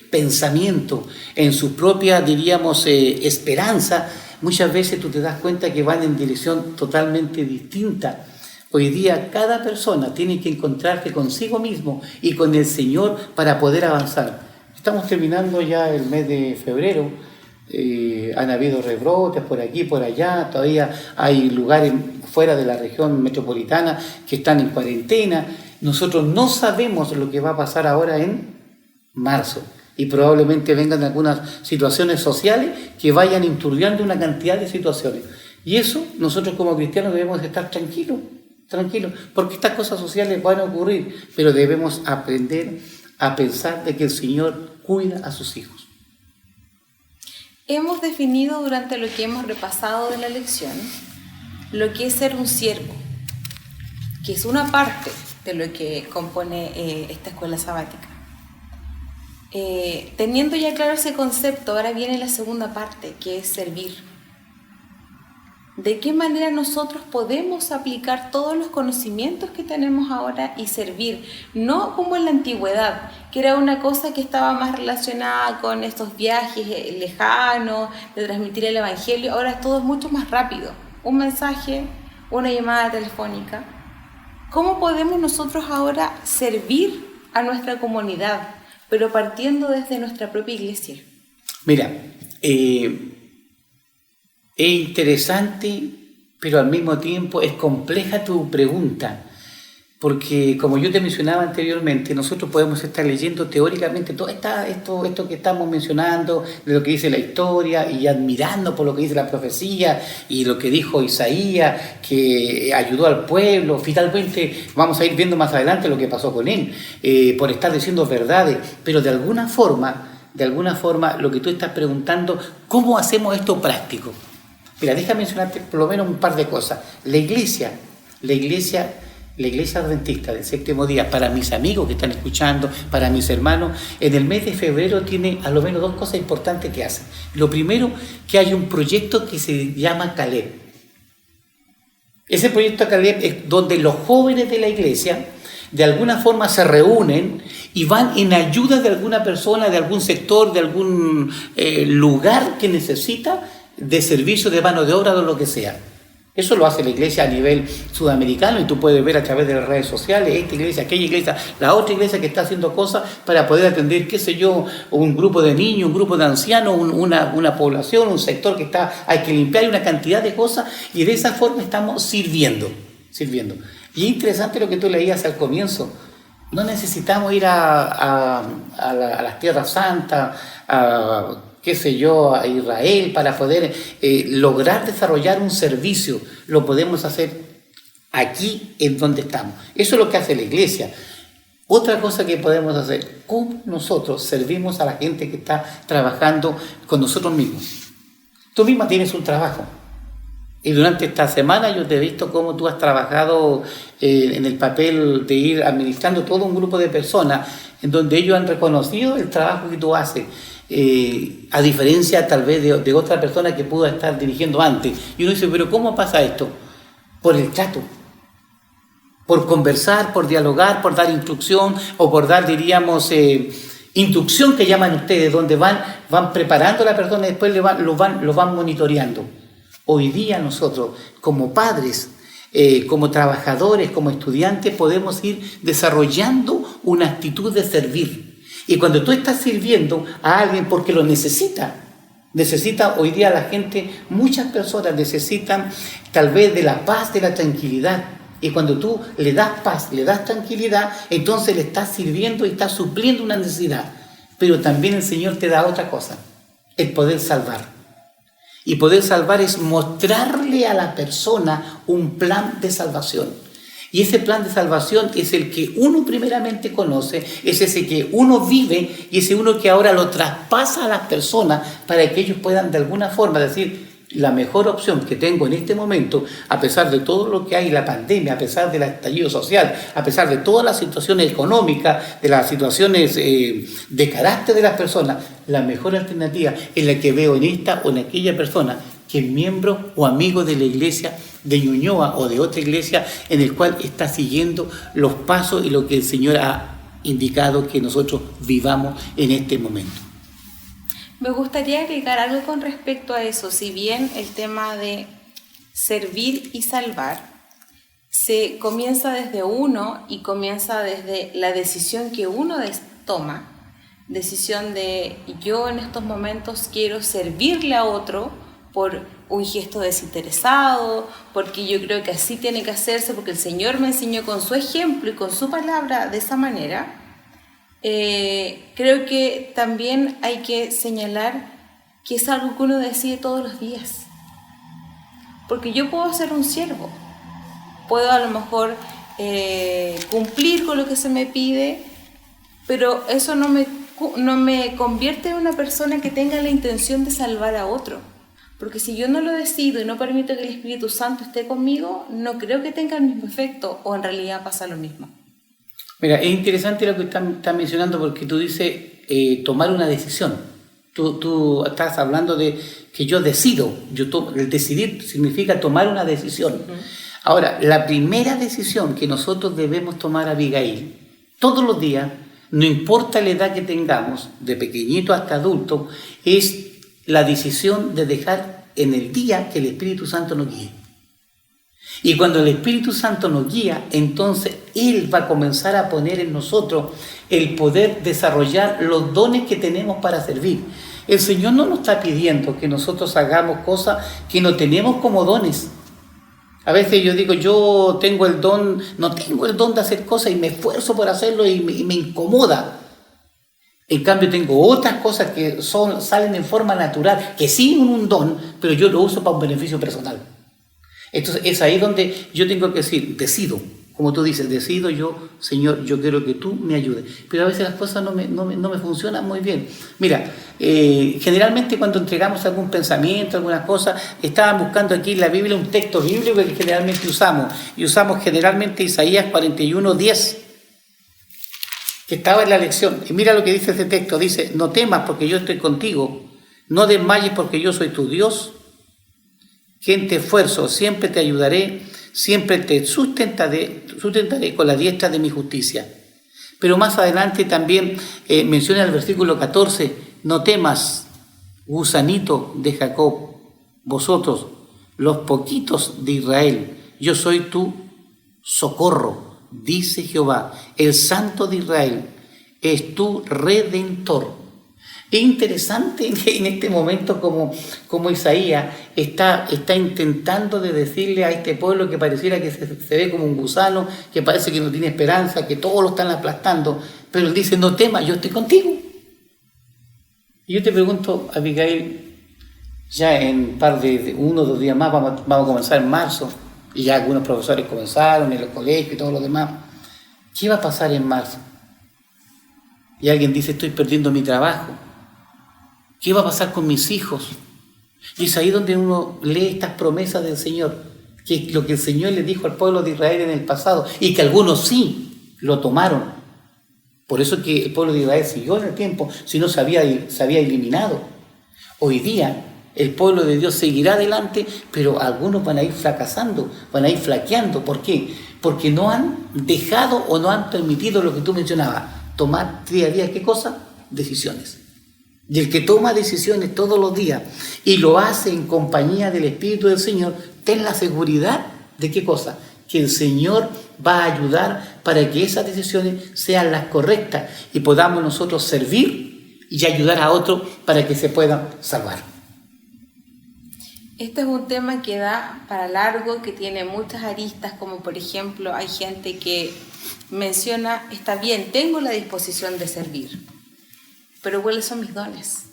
pensamiento, en su propia, diríamos, esperanza, muchas veces tú te das cuenta que van en dirección totalmente distinta. Hoy día cada persona tiene que encontrarse consigo mismo y con el Señor para poder avanzar. Estamos terminando ya el mes de febrero, han habido rebrotes por aquí, por allá, todavía hay lugares fuera de la región metropolitana que están en cuarentena. Nosotros no sabemos lo que va a pasar ahora en marzo. Y probablemente vengan algunas situaciones sociales que vayan enturbiando una cantidad de situaciones. Y eso nosotros como cristianos debemos estar tranquilos, porque estas cosas sociales van a ocurrir, pero debemos aprender a pensar de que el Señor cuida a sus hijos. Hemos definido durante lo que hemos repasado de la lección lo que es ser un siervo, que es una parte de lo que compone esta escuela sabática. Teniendo ya claro ese concepto, ahora viene la segunda parte, que es servir. ¿De qué manera nosotros podemos aplicar todos los conocimientos que tenemos ahora y servir? No como en la antigüedad, que era una cosa que estaba más relacionada con estos viajes lejanos, de transmitir el evangelio. Ahora todo es mucho más rápido. Un mensaje, una llamada telefónica. ¿Cómo podemos nosotros ahora servir a nuestra comunidad, pero partiendo desde nuestra propia iglesia? Mira, es interesante, pero al mismo tiempo es compleja tu pregunta, porque como yo te mencionaba anteriormente, nosotros podemos estar leyendo teóricamente todo esto que estamos mencionando, de lo que dice la historia, y admirando por lo que dice la profecía, y lo que dijo Isaías, que ayudó al pueblo. Finalmente vamos a ir viendo más adelante lo que pasó con él, por estar diciendo verdades, pero de alguna forma, lo que tú estás preguntando, ¿cómo hacemos esto práctico? Mira, déjame mencionarte por lo menos un par de cosas. La iglesia adventista del séptimo día, para mis amigos que están escuchando, para mis hermanos, en el mes de febrero tiene a lo menos dos cosas importantes que hacen. Lo primero, que hay un proyecto que se llama Caleb. Ese proyecto Caleb es donde los jóvenes de la iglesia de alguna forma se reúnen y van en ayuda de alguna persona, de algún sector, de algún lugar que necesita de servicio de mano de obra o lo que sea. Eso lo hace la iglesia a nivel sudamericano, y tú puedes ver a través de las redes sociales esta iglesia, aquella iglesia, la otra iglesia que está haciendo cosas para poder atender, qué sé yo, un grupo de niños, un grupo de ancianos, una población, un sector que hay que limpiar, y una cantidad de cosas, y de esa forma estamos sirviendo. Y es interesante lo que tú leías al comienzo. No necesitamos ir a las tierras santas, qué sé yo, a Israel para poder lograr desarrollar un servicio. Lo podemos hacer aquí en donde estamos. Eso es lo que hace la iglesia. Otra cosa que podemos hacer, ¿cómo nosotros servimos a la gente que está trabajando con nosotros mismos? Tú misma tienes un trabajo. Y durante esta semana yo te he visto cómo tú has trabajado en el papel de ir administrando todo un grupo de personas en donde ellos han reconocido el trabajo que tú haces. A diferencia tal vez de otra persona que pudo estar dirigiendo antes. Y uno dice, pero ¿cómo pasa esto? Por el trato, por conversar, por dialogar, por dar instrucción, o por dar, diríamos, inducción que llaman ustedes, donde van preparando a la persona y después lo van monitoreando. Hoy día nosotros, como padres, como trabajadores, como estudiantes, podemos ir desarrollando una actitud de servir. Y cuando tú estás sirviendo a alguien porque lo necesita hoy día la gente, muchas personas necesitan tal vez de la paz, de la tranquilidad. Y cuando tú le das paz, le das tranquilidad, entonces le estás sirviendo y estás supliendo una necesidad. Pero también el Señor te da otra cosa, el poder salvar. Y poder salvar es mostrarle a la persona un plan de salvación. Y ese plan de salvación es el que uno primeramente conoce, es ese que uno vive y ese uno que ahora lo traspasa a las personas para que ellos puedan de alguna forma decir: la mejor opción que tengo en este momento, a pesar de todo lo que hay, la pandemia, a pesar del estallido social, a pesar de todas las situaciones económicas, de las situaciones de carácter de las personas, la mejor alternativa es la que veo en esta o en aquella persona que es miembro o amigo de la iglesia de Ñuñoa o de otra iglesia en el cual está siguiendo los pasos y lo que el Señor ha indicado que nosotros vivamos en este momento. Me gustaría agregar algo con respecto a eso. Si bien el tema de servir y salvar se comienza desde uno y comienza desde la decisión que uno toma, decisión de yo en estos momentos quiero servirle a otro por un gesto desinteresado, porque yo creo que así tiene que hacerse, porque el Señor me enseñó con su ejemplo y con su palabra de esa manera. Creo que también hay que señalar que es algo que uno decide todos los días, porque yo puedo ser un siervo, puedo a lo mejor cumplir con lo que se me pide, pero eso no me convierte en una persona que tenga la intención de salvar a otro, porque si yo no lo decido y no permito que el Espíritu Santo esté conmigo, no creo que tenga el mismo efecto, o en realidad pasa lo mismo. Mira, es interesante lo que estás mencionando, porque tú dices tomar una decisión. Tú estás hablando de que yo decido. El decidir significa tomar una decisión. Uh-huh. Ahora, la primera decisión que nosotros debemos tomar, Abigail, todos los días, no importa la edad que tengamos, de pequeñito hasta adulto, es la decisión de dejar en el día que el Espíritu Santo nos guíe. Y cuando el Espíritu Santo nos guía, entonces Él va a comenzar a poner en nosotros el poder desarrollar los dones que tenemos para servir. El Señor no nos está pidiendo que nosotros hagamos cosas que no tenemos como dones. A veces yo digo, yo tengo el don, no tengo el don de hacer cosas y me esfuerzo por hacerlo y me incomoda. En cambio tengo otras cosas que salen en forma natural, que sí son un don, pero yo lo uso para un beneficio personal. Entonces es ahí donde yo tengo que decir, decido, como tú dices, decido yo, Señor, yo quiero que tú me ayudes. Pero a veces las cosas no me funcionan muy bien. Mira, generalmente cuando entregamos algún pensamiento, alguna cosa, estaban buscando aquí en la Biblia un texto bíblico que generalmente usamos. Y usamos generalmente Isaías 41:10, que estaba en la lección. Y mira lo que dice ese texto, dice: no temas porque yo estoy contigo, no desmayes porque yo soy tu Dios, quien te esfuerzo, siempre te ayudaré, siempre te sustentaré con la diestra de mi justicia. Pero más adelante también menciona el versículo 14, no temas, gusanito de Jacob, vosotros, los poquitos de Israel, yo soy tu socorro, dice Jehová, el Santo de Israel, es tu Redentor. Es interesante en este momento como Isaías está intentando de decirle a este pueblo que pareciera que se ve como un gusano, que parece que no tiene esperanza, que todos lo están aplastando, pero él dice, no temas, yo estoy contigo. Y yo te pregunto, Abigail, ya en un par de 1 o 2 días más vamos a comenzar en marzo, y ya algunos profesores comenzaron en los colegios y todo lo demás. ¿Qué va a pasar en marzo? Y alguien dice, estoy perdiendo mi trabajo. ¿Qué va a pasar con mis hijos? Y es ahí donde uno lee estas promesas del Señor, que es lo que el Señor le dijo al pueblo de Israel en el pasado, y que algunos sí lo tomaron. Por eso que el pueblo de Israel siguió en el tiempo, si no se había eliminado. Hoy día el pueblo de Dios seguirá adelante, pero algunos van a ir fracasando, van a ir flaqueando. ¿Por qué? Porque no han dejado o no han permitido lo que tú mencionabas, tomar día a día, ¿qué cosa? Decisiones. Y el que toma decisiones todos los días y lo hace en compañía del Espíritu del Señor, ten la seguridad de ¿qué cosa? Que el Señor va a ayudar para que esas decisiones sean las correctas y podamos nosotros servir y ayudar a otros para que se puedan salvar. Este es un tema que da para largo, que tiene muchas aristas, como por ejemplo hay gente que menciona, está bien, tengo la disposición de servir, pero ¿cuáles son mis dones?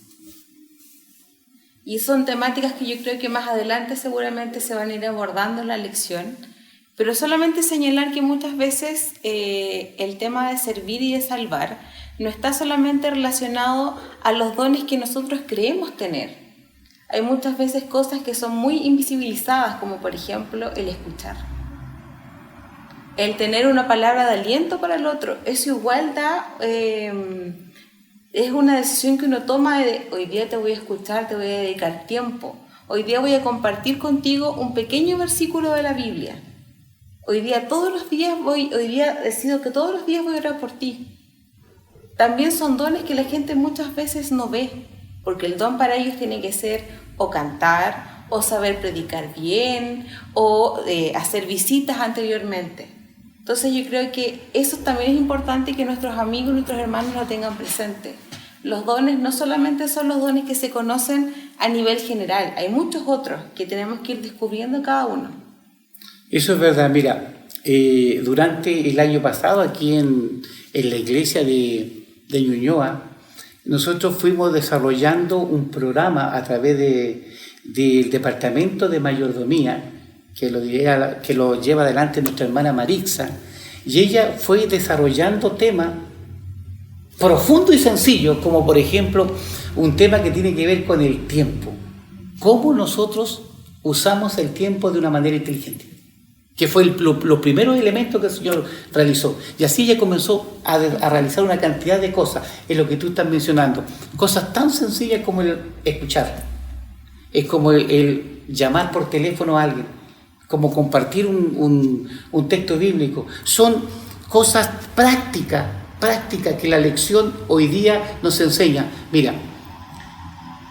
Y son temáticas que yo creo que más adelante seguramente se van a ir abordando en la lección. Pero solamente señalar que muchas veces el tema de servir y de salvar no está solamente relacionado a los dones que nosotros creemos tener. Hay muchas veces cosas que son muy invisibilizadas, como por ejemplo el escuchar. El tener una palabra de aliento para el otro, eso igual es una decisión que uno toma de hoy día te voy a escuchar, te voy a dedicar tiempo. Hoy día voy a compartir contigo un pequeño versículo de la Biblia. Hoy día decido que todos los días voy a orar por ti. También son dones que la gente muchas veces no ve, porque el don para ellos tiene que ser o cantar, o saber predicar bien, o hacer visitas anteriormente. Entonces yo creo que eso también es importante que nuestros amigos, nuestros hermanos lo tengan presente. Los dones no solamente son los dones que se conocen a nivel general, hay muchos otros que tenemos que ir descubriendo cada uno. Eso es verdad, mira, durante el año pasado aquí en la iglesia de Ñuñoa, nosotros fuimos desarrollando un programa a través del Departamento de Mayordomía, que lo lleva adelante nuestra hermana Marixa, y ella fue desarrollando temas profundos y sencillos, como por ejemplo un tema que tiene que ver con el tiempo. ¿Cómo nosotros usamos el tiempo de una manera inteligente? Que fue los primeros elementos que el Señor realizó. Y así ella comenzó a realizar una cantidad de cosas, en lo que tú estás mencionando. Cosas tan sencillas como el escuchar, es como el llamar por teléfono a alguien, como compartir un texto bíblico. Son cosas prácticas que la lección hoy día nos enseña. Mira,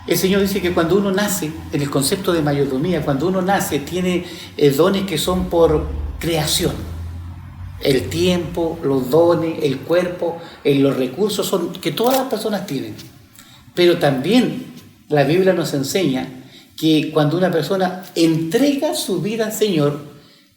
el Señor dice que cuando uno nace, en el concepto de mayordomía, cuando uno nace tiene dones que son por creación. El tiempo, los dones, el cuerpo, los recursos son que todas las personas tienen. Pero también la Biblia nos enseña que cuando una persona entrega su vida al Señor,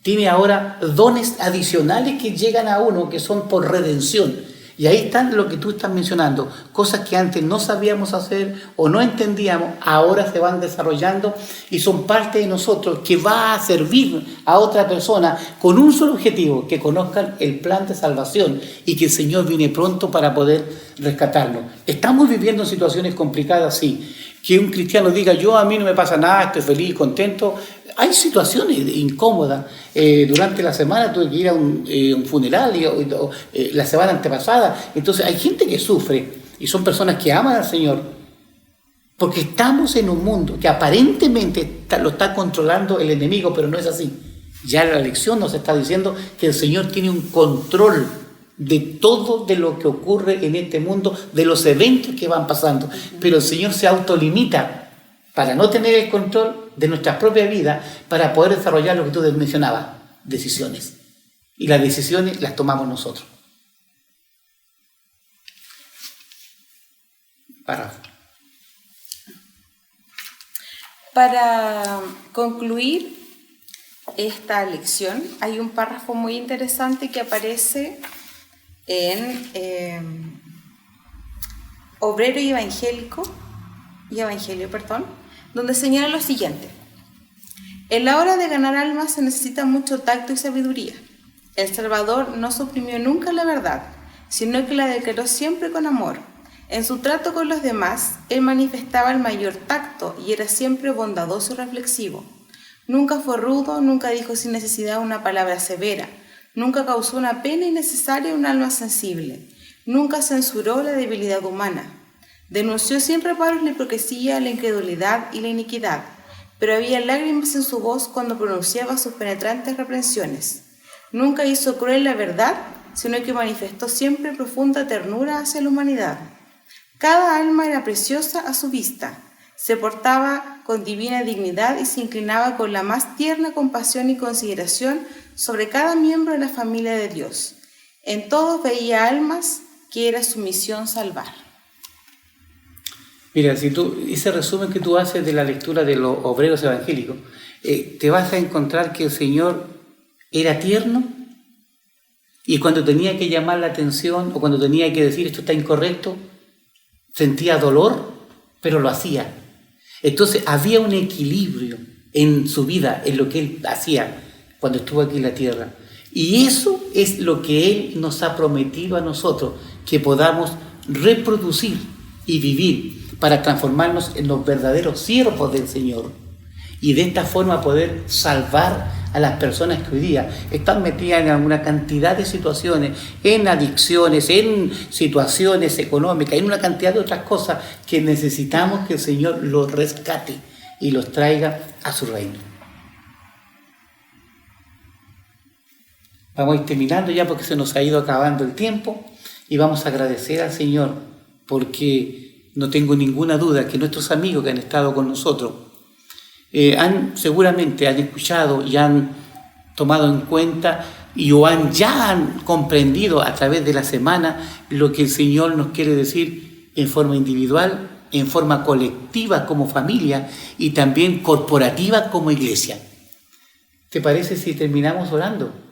tiene ahora dones adicionales que llegan a uno, que son por redención. Y ahí está lo que tú estás mencionando, cosas que antes no sabíamos hacer o no entendíamos, ahora se van desarrollando y son parte de nosotros, que va a servir a otra persona con un solo objetivo, que conozcan el plan de salvación y que el Señor viene pronto para poder rescatarnos. Estamos viviendo situaciones complicadas, sí. Que un cristiano diga, a mí no me pasa nada, estoy feliz, contento. Hay situaciones incómodas. Durante la semana tuve que ir a un funeral la semana antepasada. Entonces hay gente que sufre y son personas que aman al Señor. Porque estamos en un mundo que aparentemente lo está controlando el enemigo, pero no es así. Ya la lección nos está diciendo que el Señor tiene un control de todo de lo que ocurre en este mundo, de los eventos que van pasando. Pero el Señor se autolimita para no tener el control de nuestra propia vida, para poder desarrollar lo que tú mencionabas, decisiones. Y las decisiones las tomamos nosotros. Párrafo. Para concluir esta lección, hay un párrafo muy interesante que aparece en Obrero y Evangelio, donde señala lo siguiente: en la hora de ganar almas se necesita mucho tacto y sabiduría. El Salvador no suprimió nunca la verdad, sino que la declaró siempre con amor. En su trato con los demás, él manifestaba el mayor tacto y era siempre bondadoso y reflexivo. Nunca fue rudo, nunca dijo sin necesidad una palabra severa, nunca causó una pena innecesaria a un alma sensible, nunca censuró la debilidad humana. Denunció sin reparos la hipocresía, la incredulidad y la iniquidad, pero había lágrimas en su voz cuando pronunciaba sus penetrantes reprensiones. Nunca hizo cruel la verdad, sino que manifestó siempre profunda ternura hacia la humanidad. Cada alma era preciosa a su vista, se portaba con divina dignidad y se inclinaba con la más tierna compasión y consideración sobre cada miembro de la familia de Dios. En todos veía almas que era su misión salvar. Mira, si ese resumen que tú haces de la lectura de los obreros evangélicos, te vas a encontrar que el Señor era tierno y cuando tenía que llamar la atención o cuando tenía que decir esto está incorrecto, sentía dolor, pero lo hacía. Entonces había un equilibrio en su vida, en lo que él hacía cuando estuvo aquí en la tierra. Y eso es lo que Él nos ha prometido a nosotros, que podamos reproducir y vivir para transformarnos en los verdaderos siervos del Señor. Y de esta forma poder salvar a las personas que hoy día están metidas en alguna cantidad de situaciones, en adicciones, en situaciones económicas, en una cantidad de otras cosas que necesitamos que el Señor los rescate y los traiga a su reino. Vamos a ir terminando ya porque se nos ha ido acabando el tiempo y vamos a agradecer al Señor porque no tengo ninguna duda que nuestros amigos que han estado con nosotros seguramente han escuchado y han tomado en cuenta y ya han comprendido a través de la semana lo que el Señor nos quiere decir en forma individual, en forma colectiva como familia y también corporativa como iglesia. ¿Te parece si terminamos orando?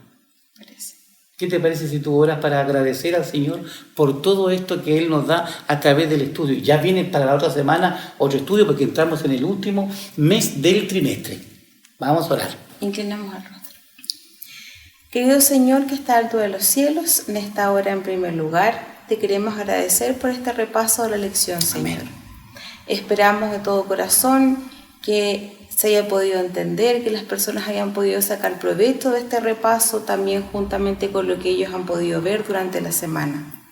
¿Qué te parece si tú oras para agradecer al Señor por todo esto que Él nos da a través del estudio? Ya viene para la otra semana otro estudio porque entramos en el último mes del trimestre. Vamos a orar. Inclinamos el rostro. Querido Señor que está alto de los cielos, en esta hora en primer lugar, te queremos agradecer por este repaso de la lección, Señor. Amén. Esperamos de todo corazón que se haya podido entender, que las personas hayan podido sacar provecho de este repaso también juntamente con lo que ellos han podido ver durante la semana.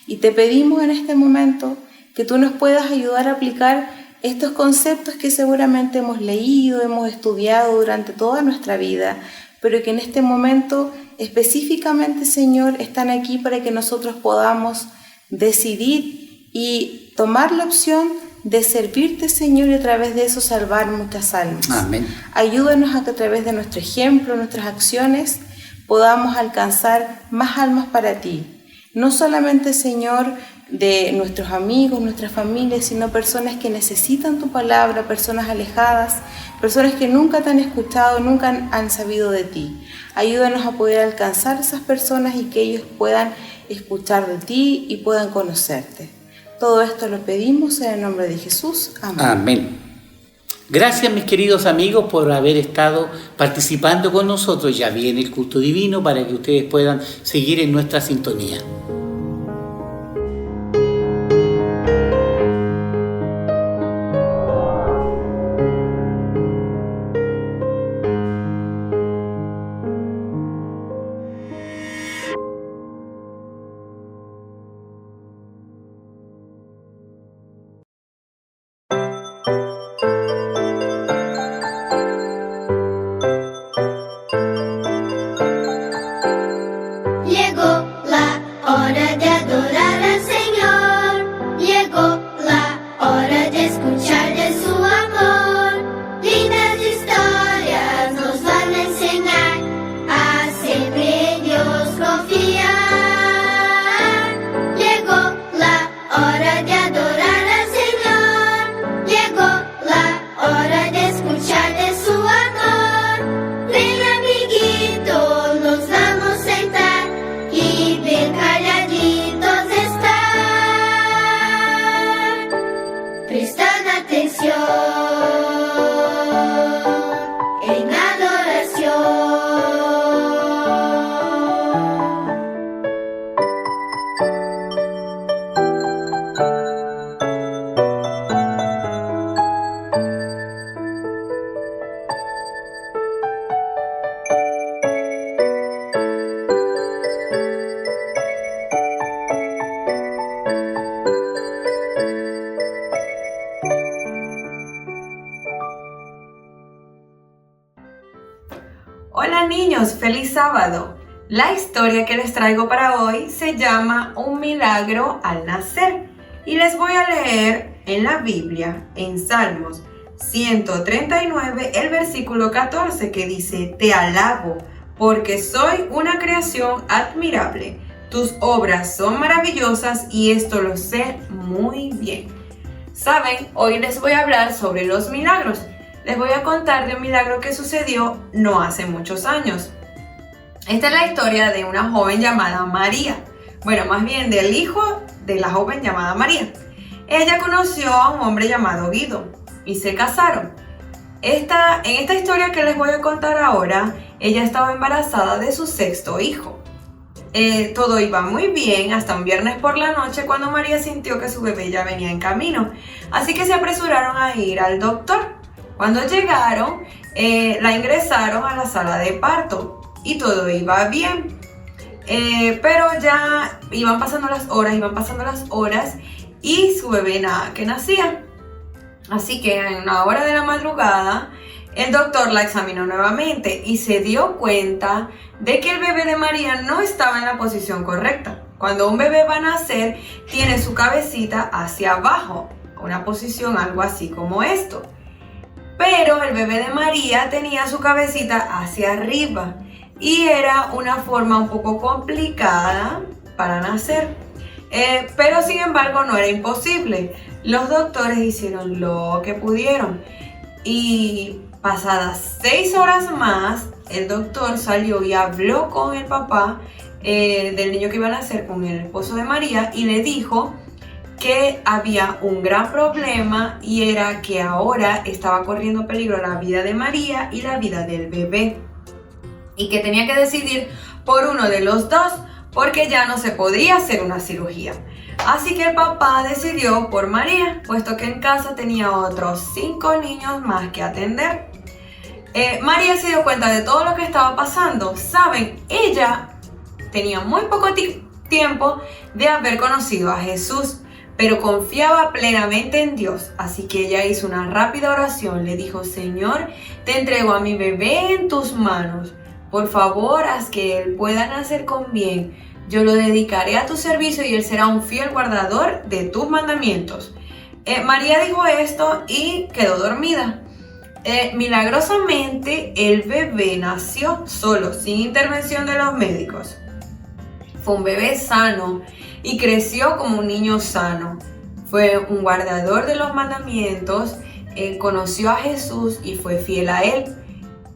Y te pedimos en este momento que tú nos puedas ayudar a aplicar estos conceptos que seguramente hemos leído, hemos estudiado durante toda nuestra vida, pero que en este momento específicamente, Señor, están aquí para que nosotros podamos decidir y tomar la opción de servirte, Señor, y a través de eso salvar muchas almas. Amén. Ayúdanos a que a través de nuestro ejemplo, nuestras acciones, podamos alcanzar más almas para ti. No solamente, Señor, de nuestros amigos, nuestras familias, sino personas que necesitan tu palabra, personas alejadas, personas que nunca te han escuchado, nunca han sabido de ti. Ayúdanos a poder alcanzar a esas personas y que ellos puedan escuchar de ti y puedan conocerte. Todo esto lo pedimos en el nombre de Jesús. Amén. Amén. Gracias, mis queridos amigos, por haber estado participando con nosotros. Ya viene el culto divino para que ustedes puedan seguir en nuestra sintonía. Hola niños, feliz sábado. La historia que les traigo para hoy se llama Un milagro al nacer y les voy a leer en la Biblia, en Salmos 139, el versículo 14 que dice: Te alabo porque soy una creación admirable, tus obras son maravillosas y esto lo sé muy bien. Saben, hoy les voy a hablar sobre los milagros. Les voy a contar de un milagro que sucedió no hace muchos años. Esta es la historia de una joven llamada María. Bueno, más bien del hijo de la joven llamada María. Ella conoció a un hombre llamado Guido. y se casaron. En esta historia que les voy a contar ahora, ella estaba embarazada de su 6º hijo. Todo iba muy bien hasta un viernes por la noche cuando María sintió que su bebé ya venía en camino. Así que se apresuraron a ir al doctor. Cuando llegaron, la ingresaron a la sala de parto y todo iba bien. Pero ya iban pasando las horas y su bebé nada que nacía. Así que en una hora de la madrugada, el doctor la examinó nuevamente y se dio cuenta de que el bebé de María no estaba en la posición correcta. Cuando un bebé va a nacer, tiene su cabecita hacia abajo, una posición algo así como esto. Pero el bebé de María tenía su cabecita hacia arriba y era una forma un poco complicada para nacer. Pero sin embargo no era imposible. Los doctores hicieron lo que pudieron y pasadas 6 horas más, el doctor salió y habló con el papá del niño que iba a nacer, con el esposo de María, y le dijo que había un gran problema y era que ahora estaba corriendo peligro la vida de María y la vida del bebé y que tenía que decidir por uno de los dos porque ya no se podía hacer una cirugía. Así que el papá decidió por María, puesto que en casa tenía otros 5 niños más que atender. María se dio cuenta de todo lo que estaba pasando. Saben, ella tenía muy poco tiempo de haber conocido a Jesús, pero confiaba plenamente en Dios. Así que ella hizo una rápida oración. Le dijo: Señor, te entrego a mi bebé en tus manos. Por favor, haz que él pueda nacer con bien. Yo lo dedicaré a tu servicio y él será un fiel guardador de tus mandamientos. María dijo esto y quedó dormida. Milagrosamente, el bebé nació solo, sin intervención de los médicos. Fue un bebé sano y creció como un niño sano. Fue un guardador de los mandamientos, conoció a Jesús y fue fiel a él.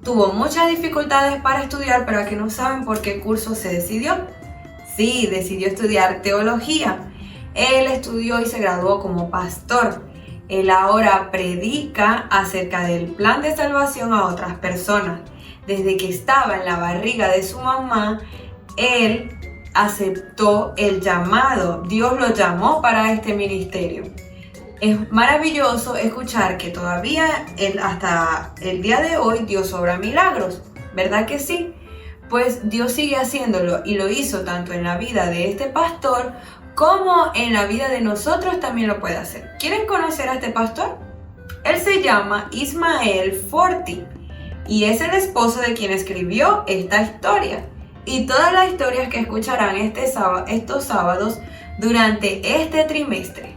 Tuvo muchas dificultades para estudiar, pero aquí no saben por qué curso se decidió. Sí, decidió estudiar teología. Él estudió y se graduó como pastor. Él ahora predica acerca del plan de salvación a otras personas. Desde que estaba en la barriga de su mamá, él aceptó el llamado. Dios lo llamó para este ministerio. Es maravilloso escuchar que todavía hasta el día de hoy Dios obra milagros, ¿verdad que sí? Pues Dios sigue haciéndolo y lo hizo tanto en la vida de este pastor como en la vida de nosotros también lo puede hacer. ¿Quieren conocer a este pastor? Él se llama Ismael Forti y es el esposo de quien escribió esta historia y todas las historias que escucharán estos sábados durante este trimestre.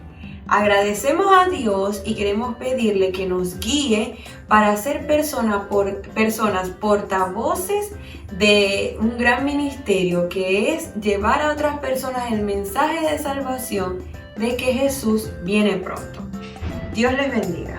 Agradecemos a Dios y queremos pedirle que nos guíe para ser personas portavoces de un gran ministerio, que es llevar a otras personas el mensaje de salvación de que Jesús viene pronto. Dios les bendiga.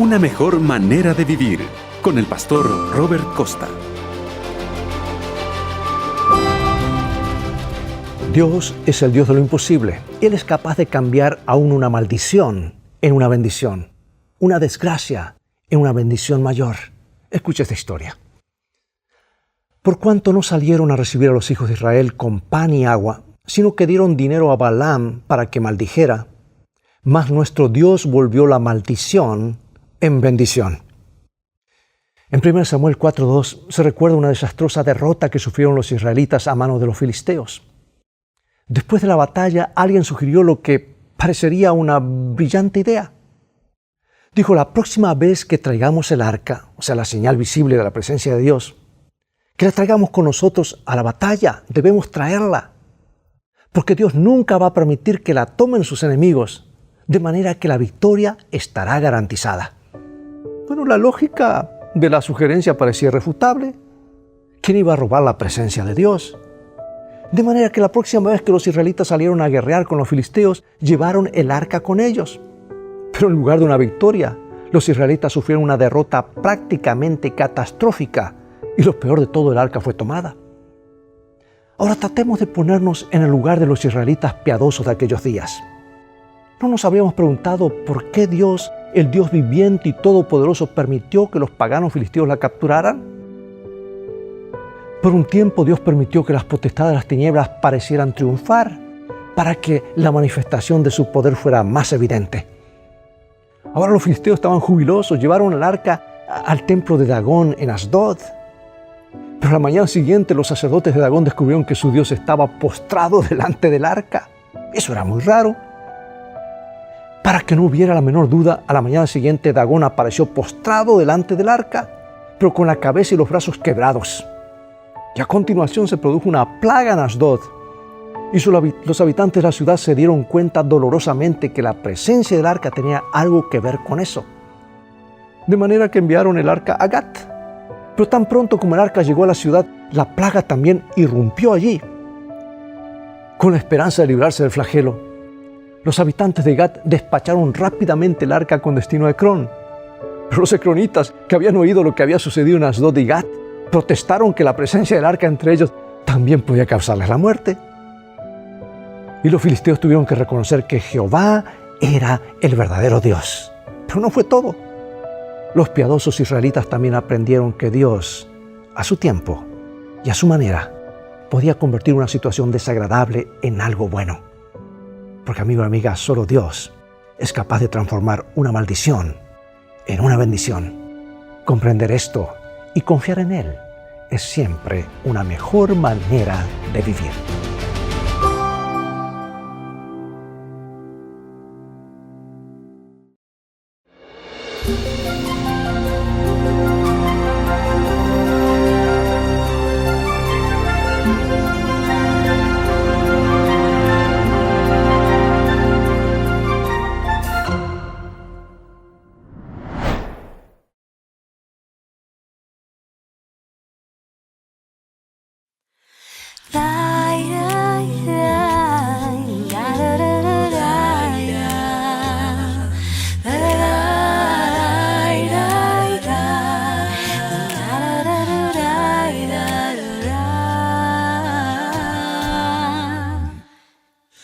Una mejor manera de vivir, con el pastor Robert Costa. Dios es el Dios de lo imposible. Él es capaz de cambiar aún una maldición en una bendición, una desgracia en una bendición mayor. Escucha esta historia. Por cuanto no salieron a recibir a los hijos de Israel con pan y agua, sino que dieron dinero a Balaam para que maldijera, mas nuestro Dios volvió la maldición en bendición. En 1 Samuel 4:2 se recuerda una desastrosa derrota que sufrieron los israelitas a manos de los filisteos. Después de la batalla, alguien sugirió lo que parecería una brillante idea. Dijo: la próxima vez que traigamos el arca, o sea, la señal visible de la presencia de Dios, que la traigamos con nosotros a la batalla, debemos traerla, porque Dios nunca va a permitir que la tomen sus enemigos de manera que la victoria estará garantizada. Bueno, la lógica de la sugerencia parecía irrefutable. ¿Quién iba a robar la presencia de Dios? De manera que la próxima vez que los israelitas salieron a guerrear con los filisteos, llevaron el arca con ellos. Pero en lugar de una victoria, los israelitas sufrieron una derrota prácticamente catastrófica y lo peor de todo, el arca fue tomada. Ahora tratemos de ponernos en el lugar de los israelitas piadosos de aquellos días. ¿No nos habríamos preguntado por qué Dios, el Dios viviente y todopoderoso, permitió que los paganos filisteos la capturaran? Por un tiempo Dios permitió que las potestades de las tinieblas parecieran triunfar para que la manifestación de su poder fuera más evidente. Ahora los filisteos estaban jubilosos, llevaron el arca al templo de Dagón en Asdod. Pero la mañana siguiente los sacerdotes de Dagón descubrieron que su Dios estaba postrado delante del arca. Eso era muy raro. Para que no hubiera la menor duda, a la mañana siguiente Dagón apareció postrado delante del arca, pero con la cabeza y los brazos quebrados. Y a continuación se produjo una plaga en Asdod. Y los habitantes de la ciudad se dieron cuenta dolorosamente que la presencia del arca tenía algo que ver con eso. De manera que enviaron el arca a Gat. Pero tan pronto como el arca llegó a la ciudad, la plaga también irrumpió allí. Con la esperanza de librarse del flagelo, los habitantes de Gat despacharon rápidamente el arca con destino a Ecrón. Pero los ecronitas, que habían oído lo que había sucedido en Asdod y Gat, protestaron que la presencia del arca entre ellos también podía causarles la muerte. Y los filisteos tuvieron que reconocer que Jehová era el verdadero Dios. Pero no fue todo. Los piadosos israelitas también aprendieron que Dios, a su tiempo y a su manera, podía convertir una situación desagradable en algo bueno. Porque, amigo y amiga, solo Dios es capaz de transformar una maldición en una bendición. Comprender esto y confiar en Él es siempre una mejor manera de vivir.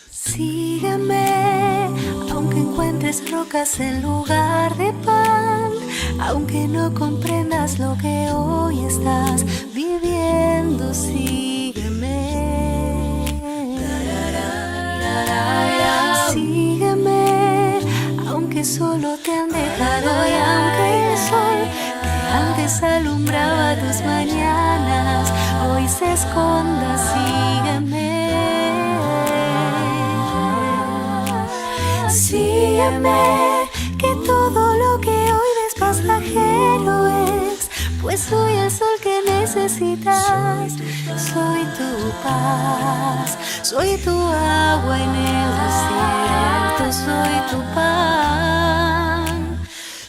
Sígueme, aunque encuentres rocas en lugar de pan, aunque no comprendas lo que hoy estás viviendo, sígueme. Sígueme, aunque solo te han dejado y aunque el sol que antes alumbraba tus mañanas hoy se esconda, sígueme. Sígueme, que todo lo que hoy ves pasajero es, pues soy el sol que necesitas. Soy tu paz, soy tu agua en el desierto, soy tu pan.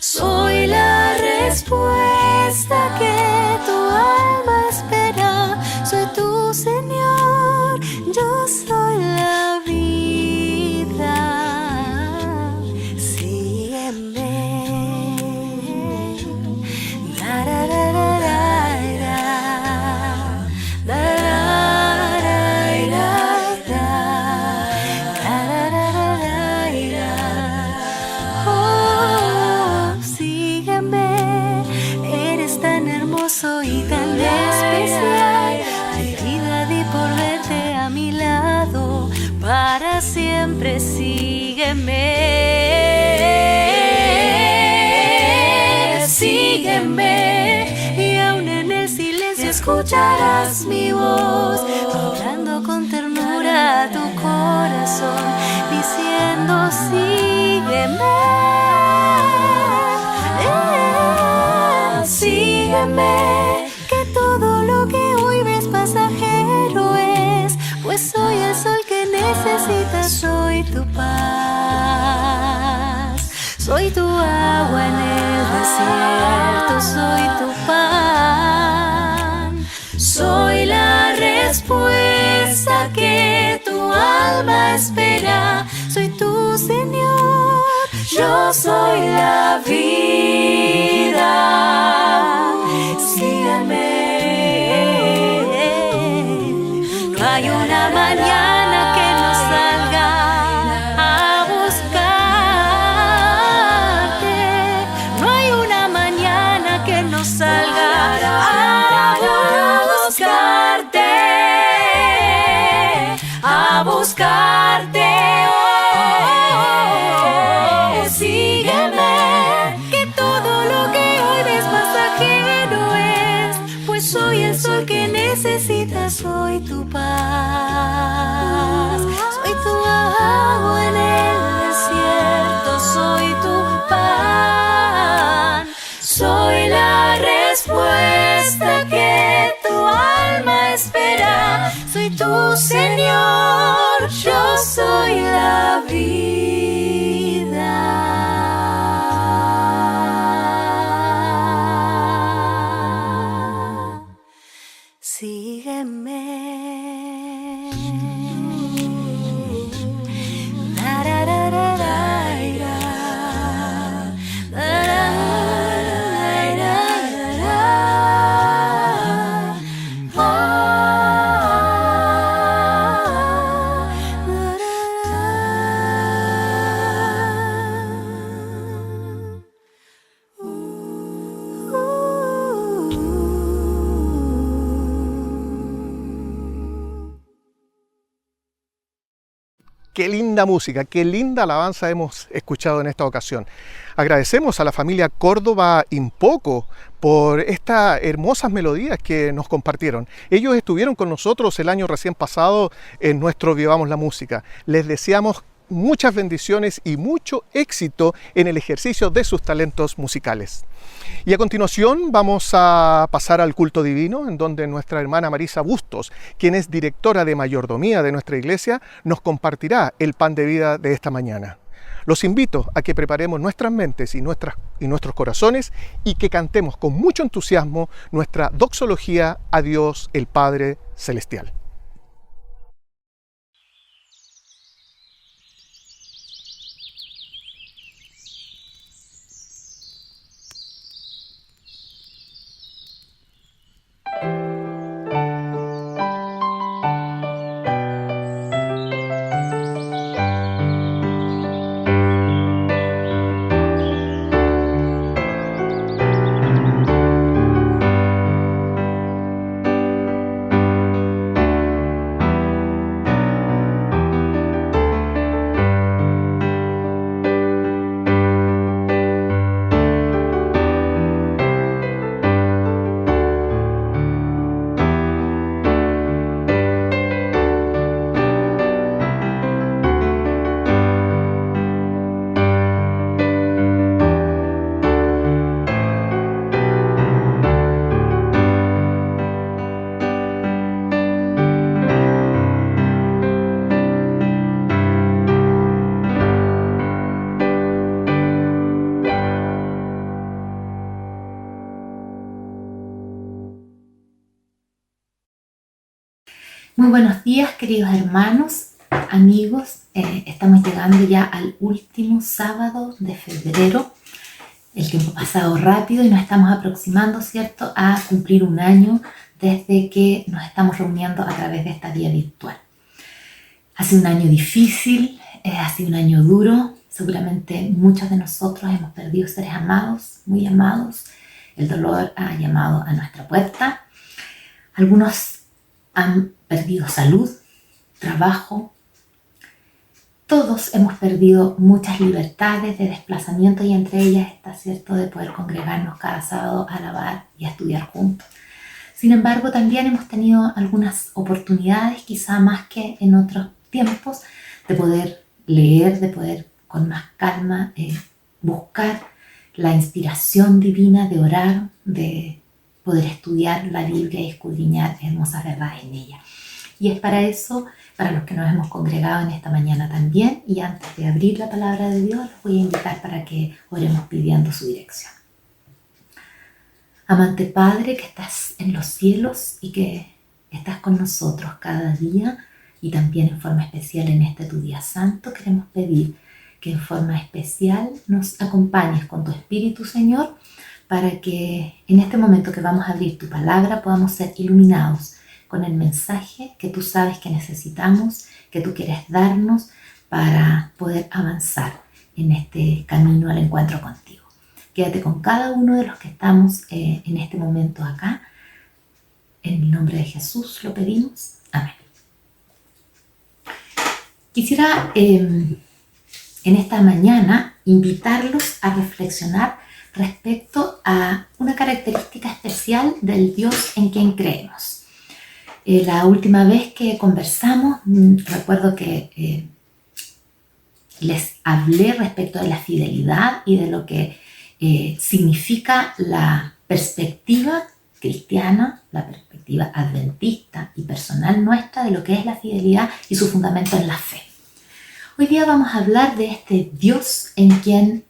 Soy la respuesta que tu alma espera, soy tu Señor, yo soy la vida. Y tan especial, mi vida di por verte a mi lado, para siempre sígueme. Sígueme, y aún en el silencio escucharás mi voz, hablando con ternura a tu corazón, diciendo sígueme. Sígueme, que todo lo que hoy ves pasajero es, pues soy el sol que necesitas, soy tu paz. Soy tu agua en el desierto, soy tu pan. Soy la respuesta que tu alma espera. Soy tu Señor, yo soy la vida. Sígueme. No hay una mañana que no salga a buscarte. No hay una mañana que no salga a buscarte. A buscarte. Sígueme, que todo lo que hoy ves pasajero es, pues soy el sol que necesitas, soy tu paz, soy tu agua en el desierto, soy tu pan, soy la respuesta que tu alma espera, soy tu Señor, yo soy la vida. Sígueme. Qué linda música, qué linda alabanza hemos escuchado en esta ocasión. Agradecemos a la familia Córdoba Impoco por estas hermosas melodías que nos compartieron. Ellos estuvieron con nosotros el año recién pasado en nuestro Vivamos la Música. Les deseamos muchas bendiciones y mucho éxito en el ejercicio de sus talentos musicales. Y a continuación vamos a pasar al culto divino, en donde nuestra hermana Marisa Bustos, quien es directora de mayordomía de nuestra iglesia, nos compartirá el pan de vida de esta mañana. Los invito a que preparemos nuestras mentes y nuestros corazones y que cantemos con mucho entusiasmo nuestra doxología a Dios el Padre Celestial. Muy buenos días, queridos hermanos, amigos. Estamos llegando ya al último sábado de febrero. El tiempo ha pasado rápido y nos estamos aproximando, ¿cierto?, a cumplir un año desde que nos estamos reuniendo a través de esta vía virtual. Ha sido un año difícil, ha sido un año duro. Seguramente muchos de nosotros hemos perdido seres amados, muy amados. El dolor ha llamado a nuestra puerta. Algunos han perdido salud, trabajo. Todos hemos perdido muchas libertades de desplazamiento y entre ellas está, ¿cierto?, de poder congregarnos cada sábado a alabar y a estudiar juntos. Sin embargo, también hemos tenido algunas oportunidades, quizá más que en otros tiempos, de poder leer, de poder con más calma buscar la inspiración divina, de orar, de poder estudiar la Biblia y escudriñar hermosas verdades en ella. Y es para eso, para los que nos hemos congregado en esta mañana también, y antes de abrir la palabra de Dios, los voy a invitar para que oremos pidiendo su dirección. Amante Padre, que estás en los cielos y que estás con nosotros cada día y también en forma especial en este tu día santo, queremos pedir que en forma especial nos acompañes con tu Espíritu, Señor, para que en este momento que vamos a abrir tu palabra podamos ser iluminados con el mensaje que tú sabes que necesitamos, que tú quieres darnos para poder avanzar en este camino al encuentro contigo. Quédate con cada uno de los que estamos en este momento acá. En el nombre de Jesús lo pedimos. Amén. Quisiera en esta mañana invitarlos a reflexionar respecto a una característica especial del Dios en quien creemos. La última vez que conversamos, recuerdo que les hablé respecto de la fidelidad y de lo que significa la perspectiva cristiana, la perspectiva adventista y personal nuestra de lo que es la fidelidad y su fundamento en la fe. Hoy día vamos a hablar de este Dios en quien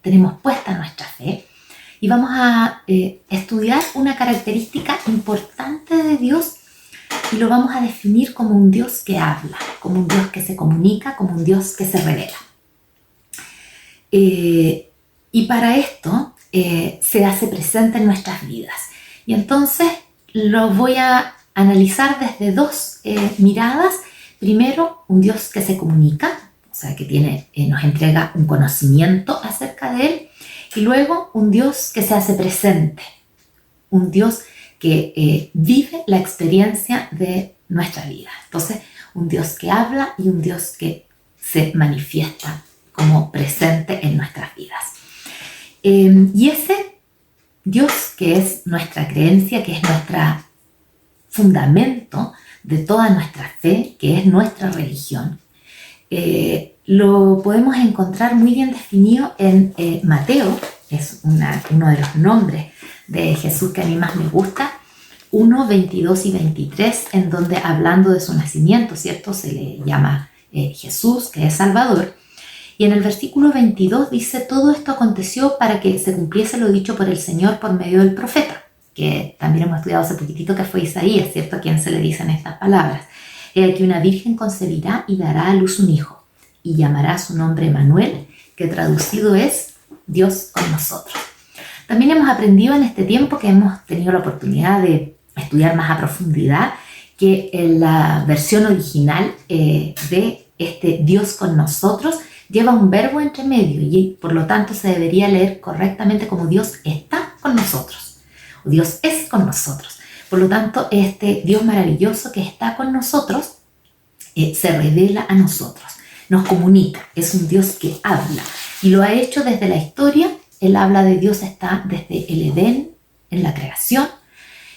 tenemos puesta nuestra fe y vamos a estudiar una característica importante de Dios y lo vamos a definir como un Dios que habla, como un Dios que se comunica, como un Dios que se revela. Y para esto se hace presente en nuestras vidas. Y entonces lo voy a analizar desde dos miradas. Primero, un Dios que se comunica, o sea, que nos entrega un conocimiento acerca de Él. Y luego, un Dios que se hace presente, un Dios que vive la experiencia de nuestra vida. Entonces, un Dios que habla y un Dios que se manifiesta como presente en nuestras vidas. Y ese Dios que es nuestra creencia, que es nuestro fundamento de toda nuestra fe, que es nuestra religión, lo podemos encontrar muy bien definido en Mateo, es uno de los nombres de Jesús que a mí más me gusta, 1, 22 y 23, en donde hablando de su nacimiento, ¿cierto? Se le llama Jesús, que es Salvador. Y en el versículo 22 dice, todo esto aconteció para que se cumpliese lo dicho por el Señor por medio del profeta, que también hemos estudiado hace poquitito, que fue Isaías, ¿cierto? A quien se le dicen estas palabras. He aquí una virgen concebirá y dará a luz un hijo, y llamará su nombre Emmanuel, que traducido es Dios con nosotros. También hemos aprendido en este tiempo que hemos tenido la oportunidad de estudiar más a profundidad que en la versión original de este Dios con nosotros lleva un verbo entre medio y por lo tanto se debería leer correctamente como Dios está con nosotros, o Dios es con nosotros. Por lo tanto, este Dios maravilloso que está con nosotros se revela a nosotros, nos comunica, es un Dios que habla y lo ha hecho desde la historia. El habla de Dios está desde el Edén, en la creación,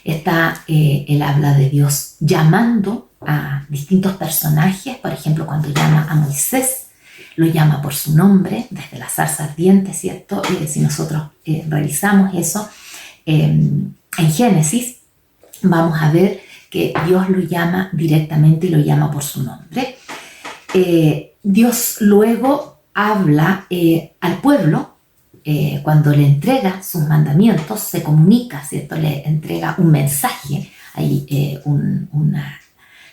está el habla de Dios llamando a distintos personajes, por ejemplo, cuando llama a Moisés, lo llama por su nombre, desde la zarza ardiente, ¿cierto? Si nosotros revisamos eso en Génesis, vamos a ver que Dios lo llama directamente y lo llama por su nombre. Dios luego habla al pueblo, cuando le entrega sus mandamientos, se comunica, ¿cierto? Le entrega un mensaje, hay un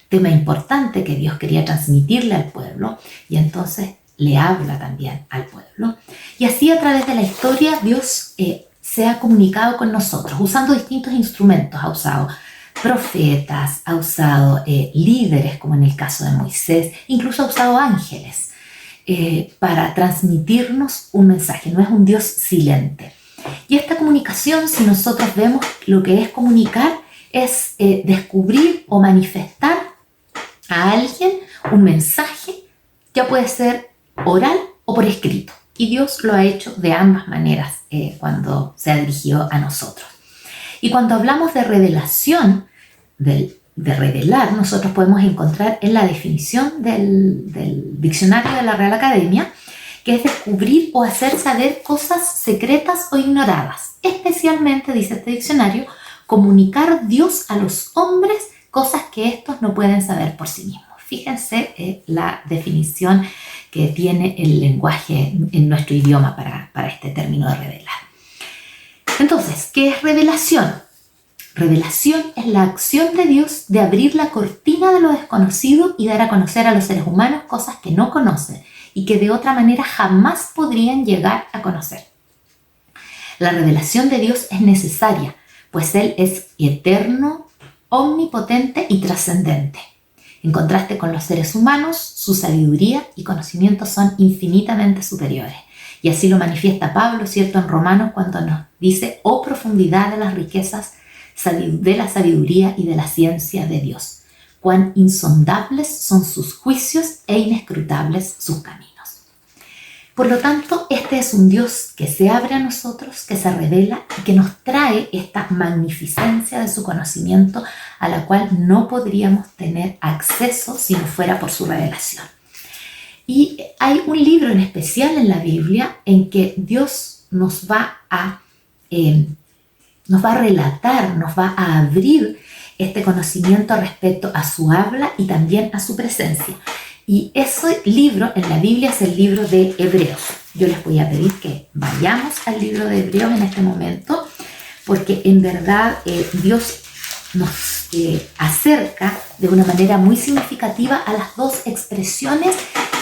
tema importante que Dios quería transmitirle al pueblo y entonces le habla también al pueblo. Y así a través de la historia Dios se ha comunicado con nosotros usando distintos instrumentos. Ha usado profetas, ha usado líderes como en el caso de Moisés, incluso ha usado ángeles para transmitirnos un mensaje. No es un Dios silente. Y esta comunicación, si nosotros vemos lo que es comunicar, es descubrir o manifestar a alguien un mensaje, ya puede ser oral o por escrito. Y Dios lo ha hecho de ambas maneras cuando se ha dirigido a nosotros. Y cuando hablamos de revelación, de revelar, nosotros podemos encontrar en la definición del diccionario de la Real Academia, que es descubrir o hacer saber cosas secretas o ignoradas. Especialmente, dice este diccionario, comunicar Dios a los hombres cosas que estos no pueden saber por sí mismos. Fíjense la definición que tiene el lenguaje en nuestro idioma para este término de revelar. Entonces, ¿qué es revelación? Revelación es la acción de Dios de abrir la cortina de lo desconocido y dar a conocer a los seres humanos cosas que no conocen y que de otra manera jamás podrían llegar a conocer. La revelación de Dios es necesaria, pues Él es eterno, omnipotente y trascendente. En contraste con los seres humanos, su sabiduría y conocimiento son infinitamente superiores. Y así lo manifiesta Pablo, ¿cierto?, en Romanos, cuando nos dice: «Oh profundidad de las riquezas de la sabiduría y de la ciencia de Dios. Cuán insondables son sus juicios e inescrutables sus caminos». Por lo tanto, este es un Dios que se abre a nosotros, que se revela y que nos trae esta magnificencia de su conocimiento a la cual no podríamos tener acceso si no fuera por su revelación. Y hay un libro en especial en la Biblia en que Dios nos va a relatar, nos va a abrir este conocimiento respecto a su habla y también a su presencia. Y ese libro en la Biblia es el libro de Hebreos. Yo les voy a pedir que vayamos al libro de Hebreos en este momento, porque en verdad Dios nos acerca de una manera muy significativa a las dos expresiones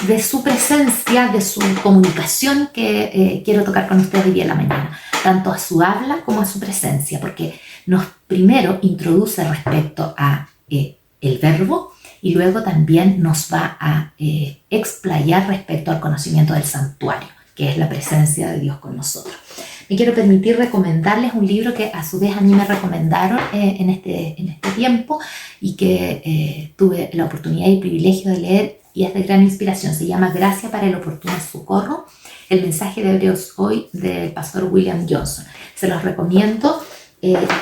de su presencia, de su comunicación que quiero tocar con ustedes hoy día en la mañana, tanto a su habla como a su presencia, porque nos primero introduce respecto a el verbo y luego también nos va a explayar respecto al conocimiento del santuario, que es la presencia de Dios con nosotros. Me quiero permitir recomendarles un libro que a su vez a mí me recomendaron en este tiempo y que tuve la oportunidad y el privilegio de leer y es de gran inspiración. Se llama Gracia para el oportuno socorro, el mensaje de Hebreos hoy del pastor William Johnson. Se los recomiendo,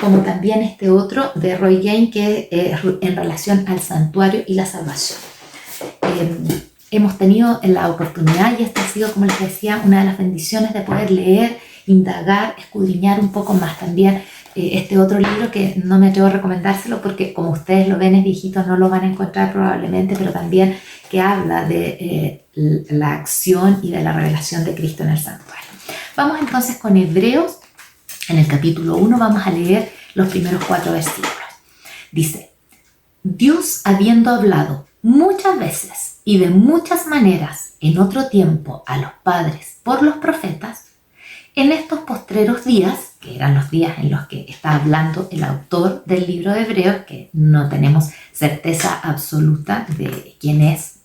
como también este otro de Roy Gane, que en relación al santuario y la salvación. Hemos tenido la oportunidad, y esta ha sido, como les decía, una de las bendiciones de poder leer, indagar, escudriñar un poco más también este otro libro, que no me atrevo a recomendárselo porque, como ustedes lo ven, es viejito, no lo van a encontrar probablemente, pero también que habla de la acción y de la revelación de Cristo en el santuario. Vamos entonces con Hebreos. En el capítulo 1 vamos a leer los primeros 4 versículos. Dice: Dios, habiendo hablado muchas veces y de muchas maneras en otro tiempo a los padres por los profetas, en estos postreros días, que eran los días en los que está hablando el autor del libro de Hebreos, que no tenemos certeza absoluta de quién es,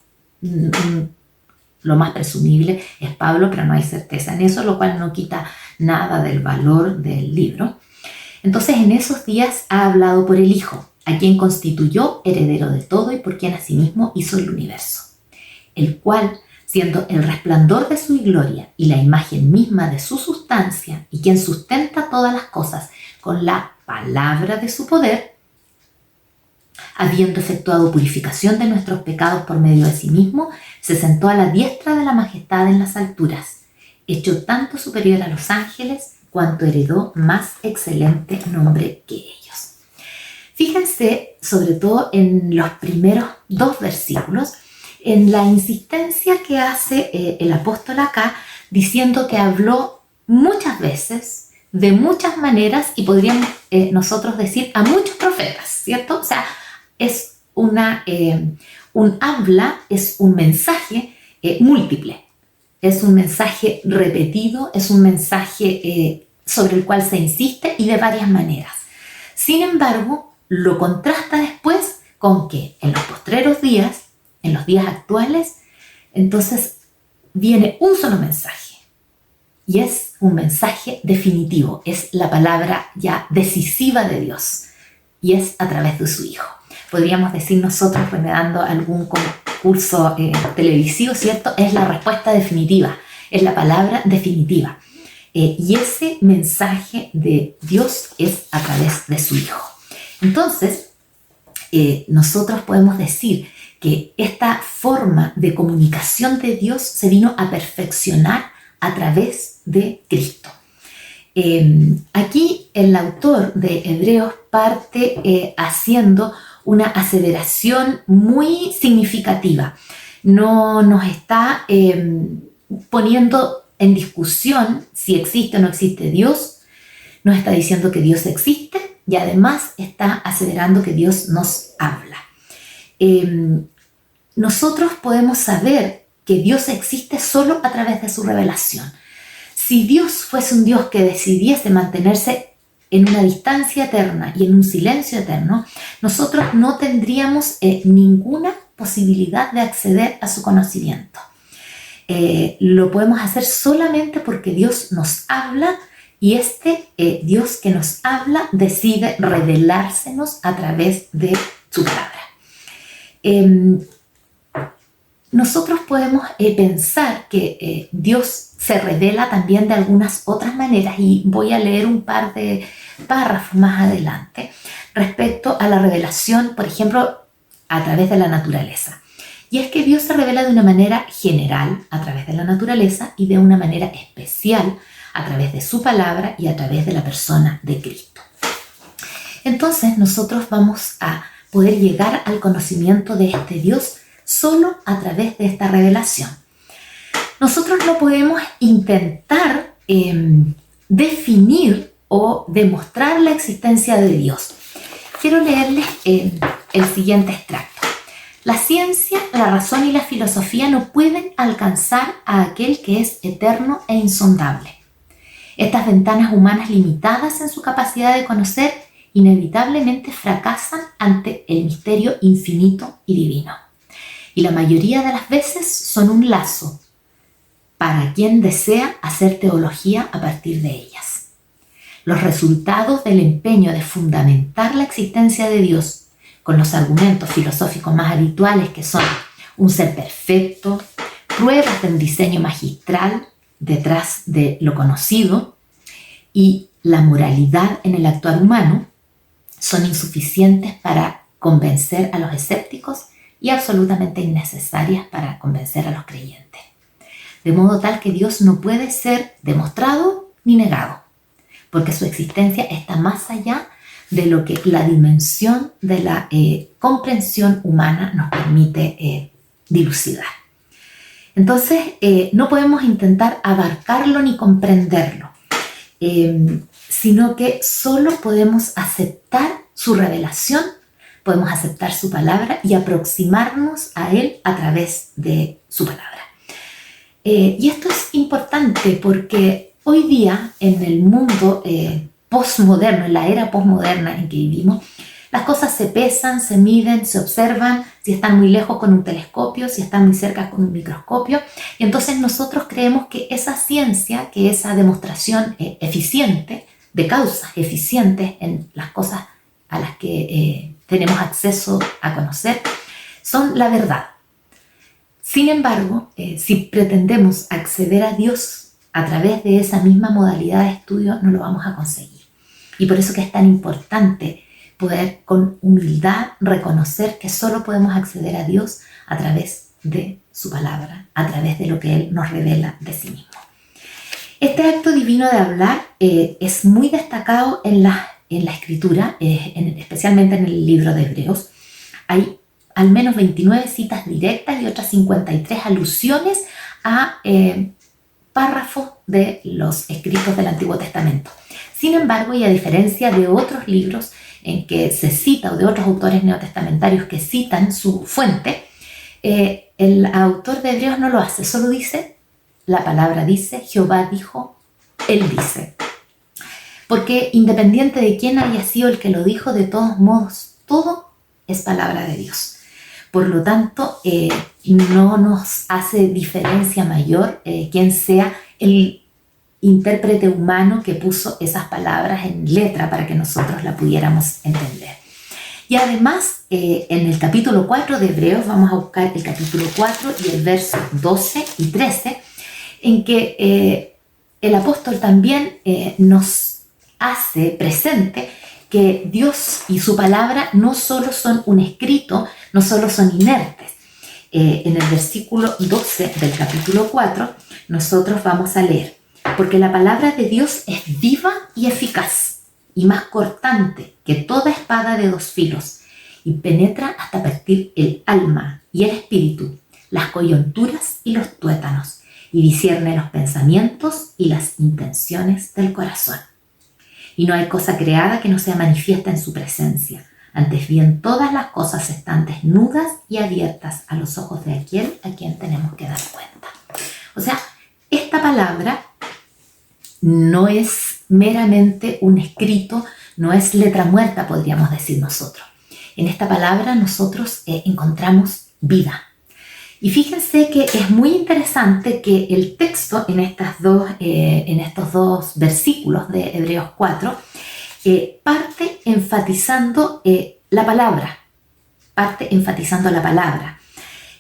lo más presumible es Pablo, pero no hay certeza en eso, lo cual no quita nada del valor del libro. Entonces, en esos días ha hablado por el Hijo, a quien constituyó heredero de todo y por quien asimismo hizo el universo, el cual, siendo el resplandor de su gloria y la imagen misma de su sustancia, y quien sustenta todas las cosas con la palabra de su poder, habiendo efectuado purificación de nuestros pecados por medio de sí mismo, se sentó a la diestra de la majestad en las alturas, hecho tanto superior a los ángeles, cuanto heredó más excelente nombre que ellos. Fíjense, sobre todo en los primeros 2 versículos, en la insistencia que hace el apóstol acá, diciendo que habló muchas veces, de muchas maneras, y podríamos nosotros decir a muchos profetas, ¿cierto? O sea, es un habla, es un mensaje múltiple, es un mensaje repetido, es un mensaje sobre el cual se insiste y de varias maneras. Sin embargo, lo contrasta después con que en los postreros días, en los días actuales, entonces viene un solo mensaje y es un mensaje definitivo, es la palabra ya decisiva de Dios y es a través de su Hijo. Podríamos decir nosotros, pues, dando algún concurso televisivo, ¿cierto? Es la respuesta definitiva, es la palabra definitiva. Y ese mensaje de Dios es a través de su Hijo. Entonces, nosotros podemos decir que esta forma de comunicación de Dios se vino a perfeccionar a través de Cristo. Aquí el autor de Hebreos parte haciendo una aseveración muy significativa. No nos está poniendo en discusión si existe o no existe Dios. Nos está diciendo que Dios existe y además está aseverando que Dios nos habla. Nosotros podemos saber que Dios existe solo a través de su revelación. Si Dios fuese un Dios que decidiese mantenerse en una distancia eterna y en un silencio eterno, nosotros no tendríamos ninguna posibilidad de acceder a su conocimiento. Lo podemos hacer solamente porque Dios nos habla y este Dios que nos habla decide revelársenos a través de su palabra. Nosotros podemos pensar que Dios se revela también de algunas otras maneras y voy a leer un par de párrafos más adelante respecto a la revelación, por ejemplo, a través de la naturaleza. Y es que Dios se revela de una manera general a través de la naturaleza y de una manera especial a través de su palabra y a través de la persona de Cristo. Entonces nosotros vamos a poder llegar al conocimiento de este Dios solo a través de esta revelación. Nosotros no podemos intentar definir o demostrar la existencia de Dios. Quiero leerles el siguiente extracto. La ciencia, la razón y la filosofía no pueden alcanzar a aquel que es eterno e insondable. Estas ventanas humanas limitadas en su capacidad de conocer inevitablemente fracasan ante el misterio infinito y divino. Y la mayoría de las veces son un lazo para quien desea hacer teología a partir de ellas. Los resultados del empeño de fundamentar la existencia de Dios con los argumentos filosóficos más habituales que son un ser perfecto, pruebas de un diseño magistral detrás de lo conocido y la moralidad en el actuar humano, son insuficientes para convencer a los escépticos y absolutamente innecesarias para convencer a los creyentes. De modo tal que Dios no puede ser demostrado ni negado, porque su existencia está más allá de lo que la dimensión de la comprensión humana nos permite dilucidar. Entonces, no podemos intentar abarcarlo ni comprenderlo, sino que solo podemos aceptar su revelación, podemos aceptar su palabra y aproximarnos a Él a través de su palabra. Y esto es importante porque hoy día en el mundo postmoderno, en la era postmoderna en que vivimos, las cosas se pesan, se miden, se observan, si están muy lejos con un telescopio, si están muy cerca con un microscopio. Y entonces nosotros creemos que esa ciencia, que esa demostración eficiente, de causas eficientes en las cosas a las que tenemos acceso a conocer, son la verdad. Sin embargo, si pretendemos acceder a Dios a través de esa misma modalidad de estudio, no lo vamos a conseguir. Y por eso que es tan importante poder con humildad reconocer que solo podemos acceder a Dios a través de su palabra, a través de lo que Él nos revela de sí mismo. Este acto divino de hablar es muy destacado en la Escritura, especialmente en el libro de Hebreos. Hay al menos 29 citas directas y otras 53 alusiones a párrafos de los escritos del Antiguo Testamento. Sin embargo, y a diferencia de otros libros en que se cita, o de otros autores neotestamentarios que citan su fuente, el autor de Hebreos no lo hace, solo dice, la palabra dice, Jehová dijo, Él dice. Porque independiente de quién haya sido el que lo dijo, de todos modos, todo es palabra de Dios. Por lo tanto, no nos hace diferencia mayor quién sea el intérprete humano que puso esas palabras en letra para que nosotros la pudiéramos entender. Y además, en el capítulo 4 de Hebreos, vamos a buscar el capítulo 4 y el verso 12 y 13, en que el apóstol también nos hace presente que Dios y su palabra no solo son un escrito, no solo son inertes. En el versículo 12 del capítulo 4, nosotros vamos a leer: porque la palabra de Dios es viva y eficaz, y más cortante que toda espada de dos filos, y penetra hasta partir el alma y el espíritu, las coyunturas y los tuétanos, y discierne los pensamientos y las intenciones del corazón. Y no hay cosa creada que no sea manifiesta en su presencia. Antes bien, todas las cosas están desnudas y abiertas a los ojos de aquel a quien tenemos que dar cuenta. O sea, esta palabra no es meramente un escrito, no es letra muerta, podríamos decir nosotros. En esta palabra nosotros encontramos vida. Y fíjense que es muy interesante que el texto en estos dos versículos de Hebreos 4 parte enfatizando la palabra.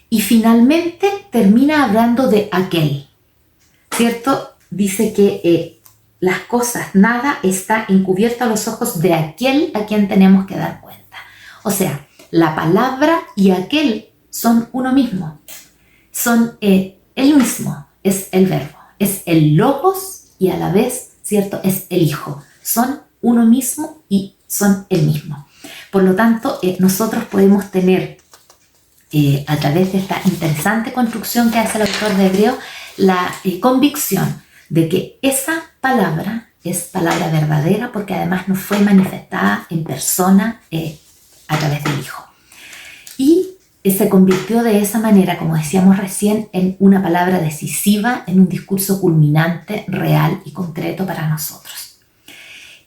Y finalmente termina hablando de aquel, ¿cierto? Dice que las cosas, nada está encubierto a los ojos de aquel a quien tenemos que dar cuenta. O sea, la palabra y aquel son uno mismo, son el mismo, es el verbo, es el logos y a la vez, ¿cierto?, es el hijo. Son uno mismo y son el mismo. Por lo tanto, nosotros podemos tener, a través de esta interesante construcción que hace el autor de Hebreo, la convicción de que esa palabra es palabra verdadera porque además nos fue manifestada en persona a través del Hijo. Y se convirtió de esa manera, como decíamos recién, en una palabra decisiva, en un discurso culminante, real y concreto para nosotros.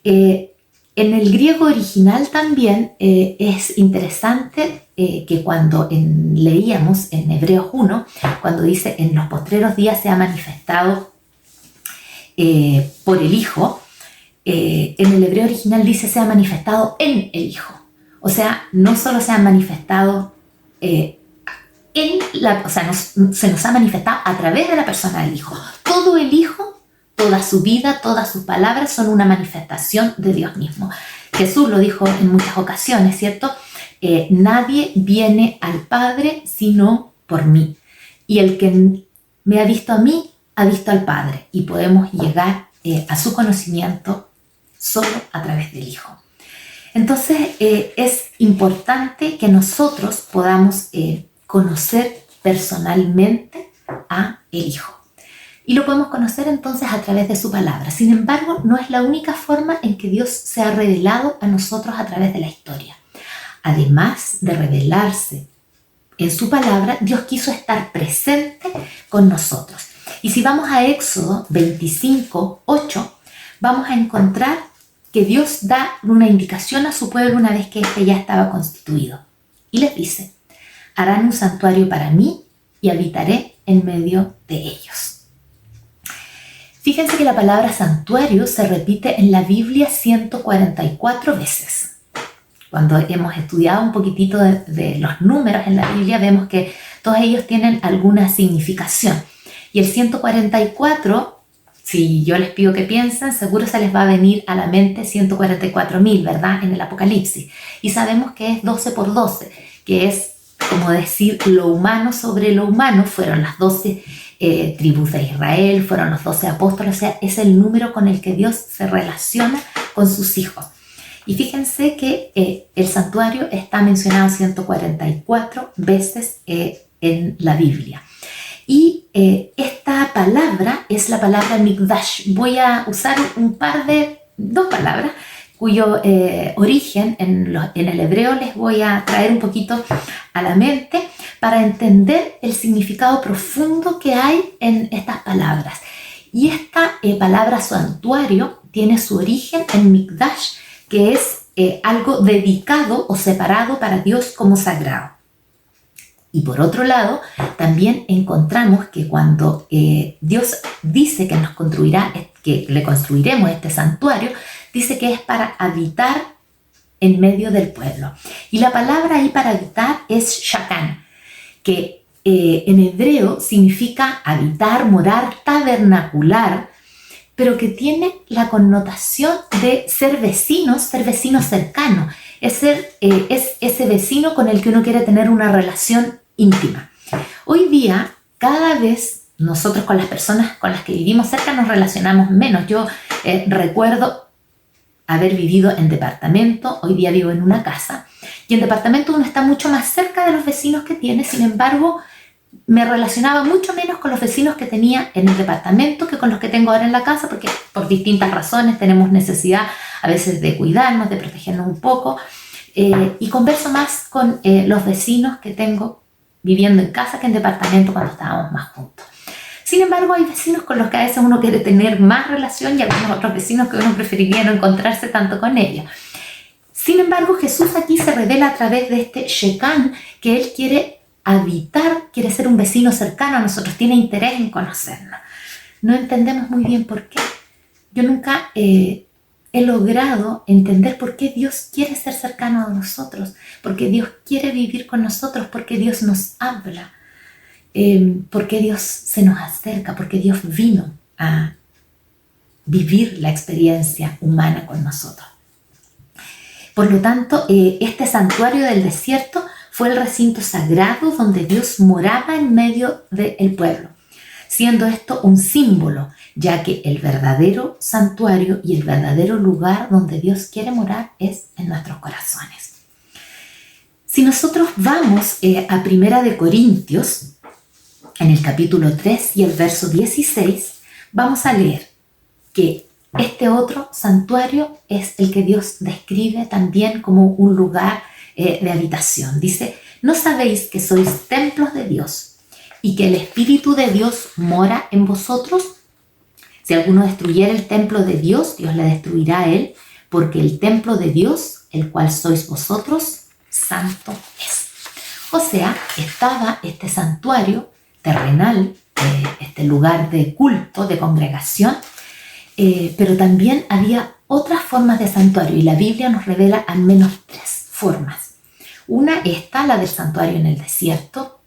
En el griego original también es interesante que cuando leíamos en Hebreos 1, cuando dice en los postreros días se ha manifestado por el Hijo, en el hebreo original dice se ha manifestado en el Hijo. O sea, no solo se ha manifestado se nos ha manifestado a través de la persona del Hijo. Todo el Hijo, toda su vida, todas sus palabras son una manifestación de Dios mismo. Jesús lo dijo en muchas ocasiones, ¿cierto? Nadie viene al Padre sino por mí. Y el que me ha visto a mí, ha visto al Padre. Y podemos llegar a su conocimiento solo a través del Hijo. Entonces es importante que nosotros podamos conocer personalmente a el Hijo. Y lo podemos conocer entonces a través de su palabra. Sin embargo, no es la única forma en que Dios se ha revelado a nosotros a través de la historia. Además de revelarse en su palabra, Dios quiso estar presente con nosotros. Y si vamos a Éxodo 25:8, vamos a encontrar que Dios da una indicación a su pueblo una vez que éste ya estaba constituido. Y les dice, harán un santuario para mí y habitaré en medio de ellos. Fíjense que la palabra santuario se repite en la Biblia 144 veces. Cuando hemos estudiado un poquitito de los números en la Biblia, vemos que todos ellos tienen alguna significación. Y el 144, si yo les pido que piensen, seguro se les va a venir a la mente 144.000, ¿verdad? En el Apocalipsis. Y sabemos que es 12 por 12, que es como decir lo humano sobre lo humano. Fueron las 12 tribus de Israel, fueron los 12 apóstoles, o sea, es el número con el que Dios se relaciona con sus hijos. Y fíjense que el santuario está mencionado 144 veces en la Biblia. Y esta palabra es la palabra Mikdash. Voy a usar dos palabras cuyo origen en el hebreo les voy a traer un poquito a la mente para entender el significado profundo que hay en estas palabras. Y esta palabra santuario tiene su origen en Mikdash, que es algo dedicado o separado para Dios como sagrado. Y por otro lado, también encontramos que cuando Dios dice que le construiremos este santuario, dice que es para habitar en medio del pueblo. Y la palabra ahí para habitar es shakan, que en hebreo significa habitar, morar, tabernacular, pero que tiene la connotación de ser vecino cercano. Es ese vecino con el que uno quiere tener una relación íntima. Hoy día, cada vez nosotros con las personas con las que vivimos cerca nos relacionamos menos. Yo recuerdo haber vivido en departamento, hoy día vivo en una casa, Y en departamento uno está mucho más cerca de los vecinos que tiene, sin embargo, me relacionaba mucho menos con los vecinos que tenía en el departamento que con los que tengo ahora en la casa, porque por distintas razones tenemos necesidad a veces de cuidarnos, de protegernos un poco, y converso más con los vecinos que tengo viviendo en casa que en departamento cuando estábamos más juntos. Sin embargo, hay vecinos con los que a veces uno quiere tener más relación y algunos otros vecinos que uno preferiría no encontrarse tanto con ellos. Sin embargo, Jesús aquí se revela a través de este Shecán, que Él quiere habitar, quiere ser un vecino cercano a nosotros, tiene interés en conocernos. No entendemos muy bien por qué. Yo nunca he logrado entender por qué Dios quiere ser cercano a nosotros, porque Dios quiere vivir con nosotros, porque Dios nos habla, porque Dios se nos acerca, porque Dios vino a vivir la experiencia humana con nosotros. Por lo tanto, este santuario del desierto fue el recinto sagrado donde Dios moraba en medio del pueblo, siendo esto un símbolo, ya que el verdadero santuario y el verdadero lugar donde Dios quiere morar es en nuestros corazones. Si nosotros vamos a 1 Corintios, en el capítulo 3 y el verso 16, vamos a leer que este otro santuario es el que Dios describe también como un lugar de habitación. Dice, ¿no sabéis que sois templos de Dios y que el Espíritu de Dios mora en vosotros? Si alguno destruyera el templo de Dios, Dios le destruirá a él, porque el templo de Dios, el cual sois vosotros, santo es. O sea, estaba este santuario terrenal, este lugar de culto, de congregación, pero también había otras formas de santuario y la Biblia nos revela al menos 3 formas. Una está la del santuario en el desierto.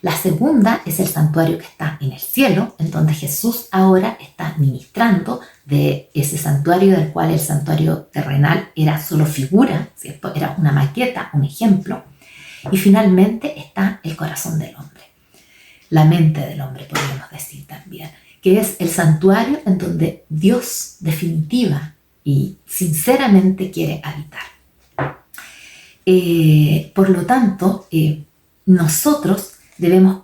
La segunda es el santuario que está en el cielo, en donde Jesús ahora está ministrando de ese santuario, del cual el santuario terrenal era solo figura, ¿cierto? Era una maqueta, un ejemplo. Y finalmente está el corazón del hombre, la mente del hombre, podríamos decir también, que es el santuario en donde Dios definitiva y sinceramente quiere habitar. Por lo tanto, nosotros debemos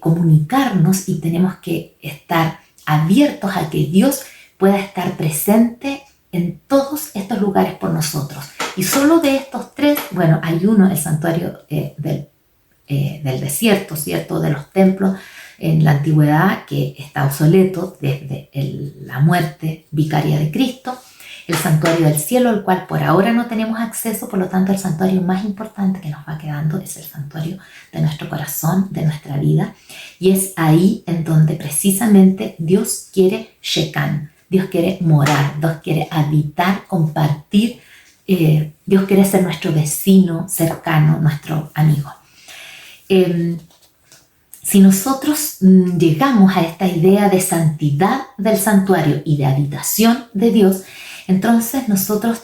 comunicarnos y tenemos que estar abiertos a que Dios pueda estar presente en todos estos lugares por nosotros. Y solo de estos 3, bueno, hay uno, el santuario del desierto, ¿cierto? De los templos en la antigüedad, que está obsoleto desde la muerte vicaria de Cristo. El santuario del cielo, al cual por ahora no tenemos acceso, por lo tanto el santuario más importante que nos va quedando es el santuario de nuestro corazón, de nuestra vida, y es ahí en donde precisamente Dios quiere Shecán, Dios quiere morar, Dios quiere habitar, compartir, Dios quiere ser nuestro vecino cercano, nuestro amigo. Si nosotros llegamos a esta idea de santidad del santuario y de habitación de Dios, entonces nosotros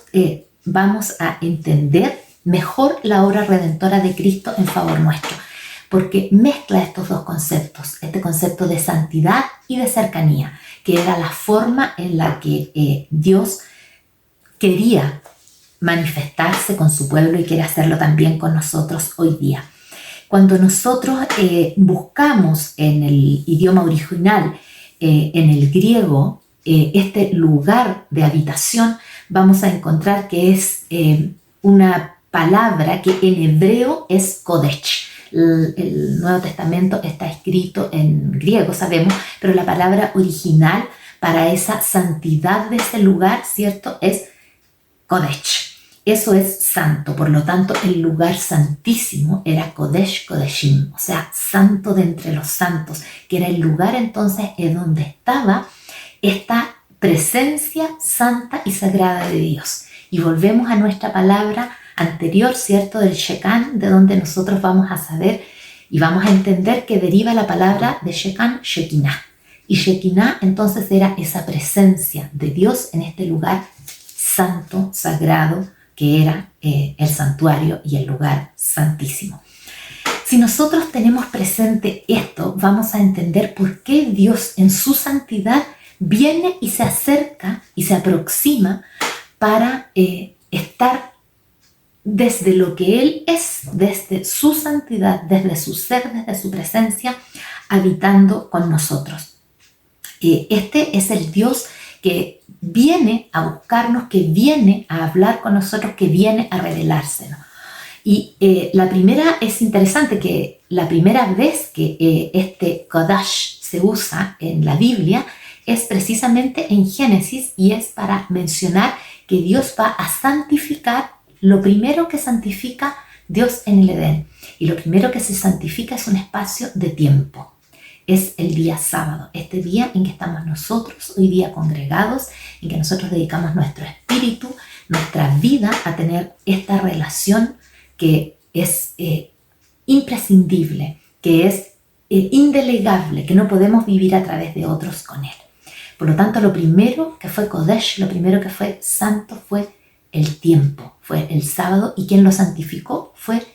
vamos a entender mejor la obra redentora de Cristo en favor nuestro, porque mezcla estos 2 conceptos, este concepto de santidad y de cercanía, que era la forma en la que Dios quería manifestarse con su pueblo y quiere hacerlo también con nosotros hoy día. Cuando nosotros buscamos en el idioma original, en el griego, este lugar de habitación, vamos a encontrar que es una palabra que en hebreo es Kodesh. El Nuevo Testamento está escrito en griego, sabemos, pero la palabra original para esa santidad de ese lugar, ¿cierto?, es Kodesh. Eso es santo, por lo tanto el lugar santísimo era Kodesh Kodeshim, o sea, santo de entre los santos, que era el lugar entonces en donde estaba esta presencia santa y sagrada de Dios. Y volvemos a nuestra palabra anterior, ¿cierto?, del Shecán, de donde nosotros vamos a saber y vamos a entender que deriva la palabra de Shecán, Shekinah. Y Shekinah entonces era esa presencia de Dios en este lugar santo, sagrado, que era el santuario y el lugar santísimo. Si nosotros tenemos presente esto, vamos a entender por qué Dios en su santidad viene y se acerca y se aproxima para estar desde lo que Él es, desde su santidad, desde su ser, desde su presencia, habitando con nosotros. Este es el Dios que viene a buscarnos, que viene a hablar con nosotros, que viene a revelársenos. Y la primera es interesante que la primera vez que este Kodash se usa en la Biblia es precisamente en Génesis, y es para mencionar que Dios va a santificar lo primero que santifica Dios en el Edén. Y lo primero que se santifica es un espacio de tiempo. Es el día sábado, este día en que estamos nosotros hoy día congregados, en que nosotros dedicamos nuestro espíritu, nuestra vida a tener esta relación que es imprescindible, que es indelegable, que no podemos vivir a través de otros con Él. Por lo tanto, lo primero que fue Kodesh, lo primero que fue santo fue el tiempo, fue el sábado, y quien lo santificó fue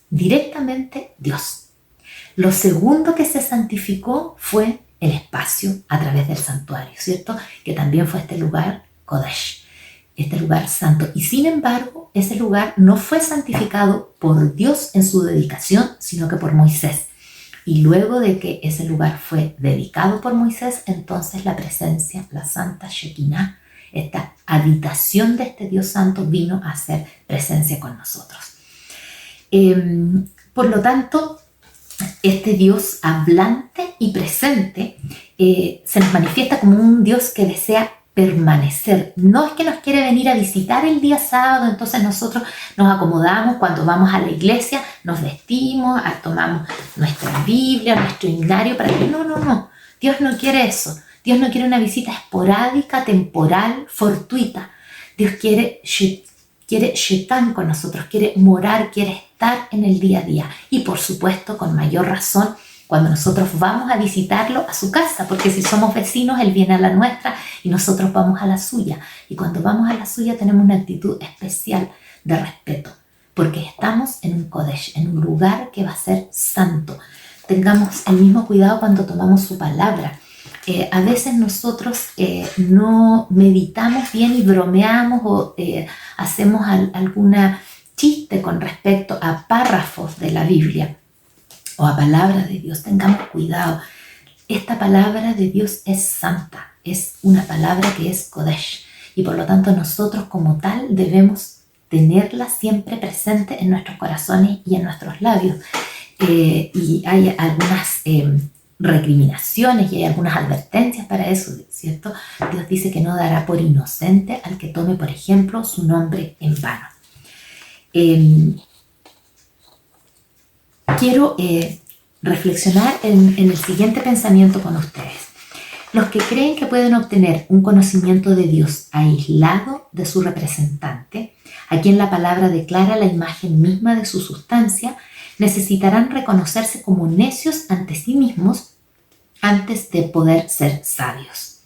directamente Dios. Lo segundo que se santificó fue el espacio a través del santuario, ¿cierto? Que también fue este lugar Kodesh, este lugar santo. Y sin embargo, ese lugar no fue santificado por Dios en su dedicación, sino que por Moisés. Y luego de que ese lugar fue dedicado por Moisés, entonces la presencia, la santa Shekinah, esta habitación de este Dios santo, vino a hacer presencia con nosotros. Por lo tanto, este Dios hablante y presente se nos manifiesta como un Dios que desea permanecer. No es que nos quiere venir a visitar el día sábado, entonces nosotros nos acomodamos cuando vamos a la iglesia, nos vestimos, tomamos nuestra Biblia, nuestro himnario, para que no. Dios no quiere eso. Dios no quiere una visita esporádica, temporal, fortuita. Dios quiere Shetan con nosotros, quiere morar, quiere estar en el día a día. Y por supuesto, con mayor razón, cuando nosotros vamos a visitarlo a su casa, porque si somos vecinos, Él viene a la nuestra y nosotros vamos a la suya. Y cuando vamos a la suya tenemos una actitud especial de respeto, porque estamos en un Kodesh, en un lugar que va a ser santo. Tengamos el mismo cuidado cuando tomamos su palabra. A veces nosotros no meditamos bien y bromeamos o hacemos alguna chiste con respecto a párrafos de la Biblia o a palabra de Dios. Tengamos cuidado. Esta palabra de Dios es santa, es una palabra que es Kodesh, y por lo tanto nosotros como tal debemos tenerla siempre presente en nuestros corazones y en nuestros labios. Y hay algunas recriminaciones y hay algunas advertencias para eso, ¿cierto? Dios dice que no dará por inocente al que tome, por ejemplo, su nombre en vano. Quiero reflexionar en el siguiente pensamiento con ustedes. Los que creen que pueden obtener un conocimiento de Dios aislado de su representante, a quien la palabra declara la imagen misma de su sustancia, necesitarán reconocerse como necios ante sí mismos antes de poder ser sabios.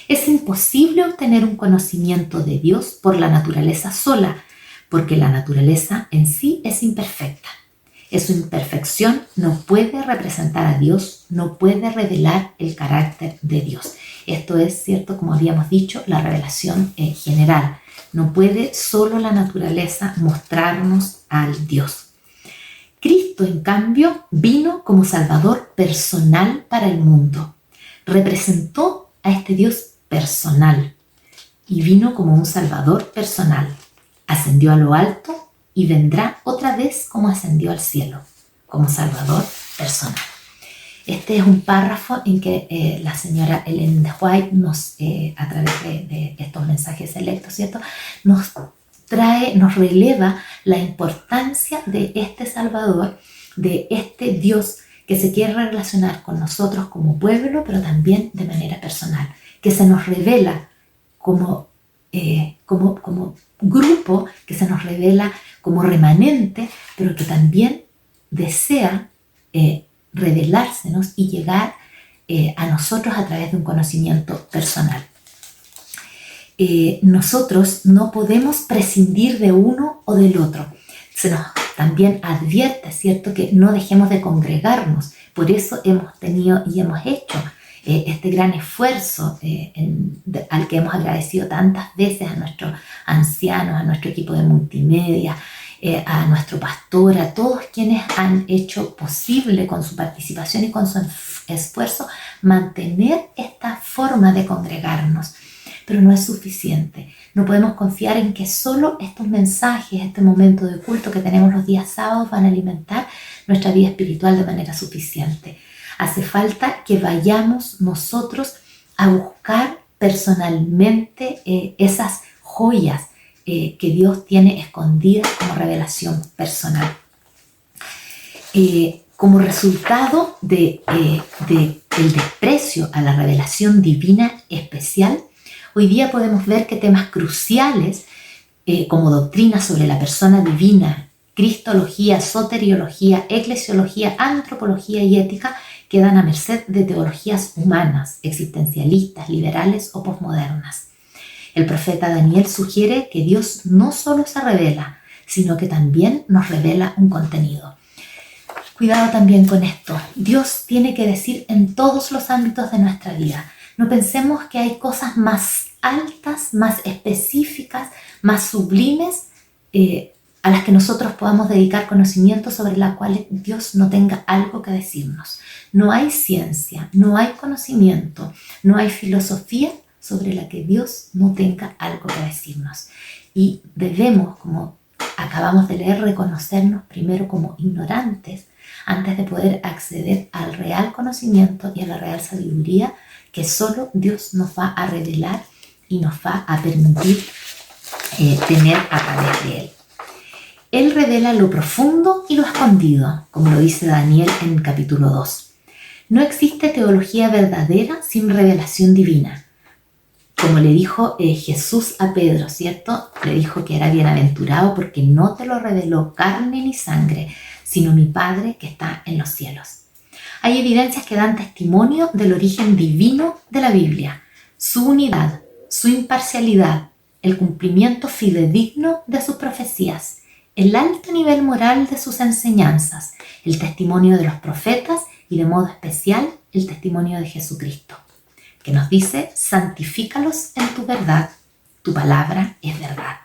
Es imposible obtener un conocimiento de Dios por la naturaleza sola, porque la naturaleza en sí es imperfecta. Su imperfección no puede representar a Dios, no puede revelar el carácter de Dios. Esto es cierto, como habíamos dicho, la revelación general. No puede solo la naturaleza mostrarnos al Dios. Cristo, en cambio, vino como Salvador personal para el mundo. Representó a este Dios personal y vino como un Salvador personal. Ascendió a lo alto y vendrá otra vez como ascendió al cielo, como Salvador personal. Este es un párrafo en que la señora Ellen de White nos, a través de estos mensajes selectos, ¿cierto?, nos releva la importancia de este Salvador, de este Dios que se quiere relacionar con nosotros como pueblo, pero también de manera personal, que se nos revela como grupo, que se nos revela como remanente, pero que también desea revelársenos y llegar a nosotros a través de un conocimiento personal. Nosotros no podemos prescindir de uno o del otro. Se nos también advierte, ¿cierto?, que no dejemos de congregarnos. Por eso hemos tenido y hemos hecho este gran esfuerzo al que hemos agradecido tantas veces a nuestros ancianos, a nuestro equipo de multimedia, a nuestro pastor, a todos quienes han hecho posible con su participación y con su esfuerzo mantener esta forma de congregarnos. Pero no es suficiente. No podemos confiar en que solo estos mensajes, este momento de culto que tenemos los días sábados van a alimentar nuestra vida espiritual de manera suficiente. Hace falta que vayamos nosotros a buscar personalmente esas joyas que Dios tiene escondidas como revelación personal. Como resultado del desprecio a la revelación divina especial, hoy día podemos ver que temas cruciales como doctrina sobre la persona divina, cristología, soteriología, eclesiología, antropología y ética quedan a merced de teologías humanas, existencialistas, liberales o posmodernas. El profeta Daniel sugiere que Dios no solo se revela, sino que también nos revela un contenido. Cuidado también con esto. Dios tiene que decir en todos los ámbitos de nuestra vida. No pensemos que hay cosas más altas, más específicas, más sublimes a las que nosotros podamos dedicar conocimiento sobre las cuales Dios no tenga algo que decirnos. No hay ciencia, no hay conocimiento, no hay filosofía sobre la que Dios no tenga algo que decirnos. Y debemos, como acabamos de leer, reconocernos primero como ignorantes antes de poder acceder al real conocimiento y a la real sabiduría que solo Dios nos va a revelar y nos va a permitir tener a través de Él. Él revela lo profundo y lo escondido, como lo dice Daniel en el capítulo 2. No existe teología verdadera sin revelación divina. Como le dijo Jesús a Pedro, ¿cierto? Le dijo que era bienaventurado porque no te lo reveló carne ni sangre, sino mi Padre que está en los cielos. Hay evidencias que dan testimonio del origen divino de la Biblia, su unidad, su imparcialidad, el cumplimiento fidedigno de sus profecías, el alto nivel moral de sus enseñanzas, el testimonio de los profetas y de modo especial el testimonio de Jesucristo, que nos dice: santifícalos en tu verdad, tu palabra es verdad.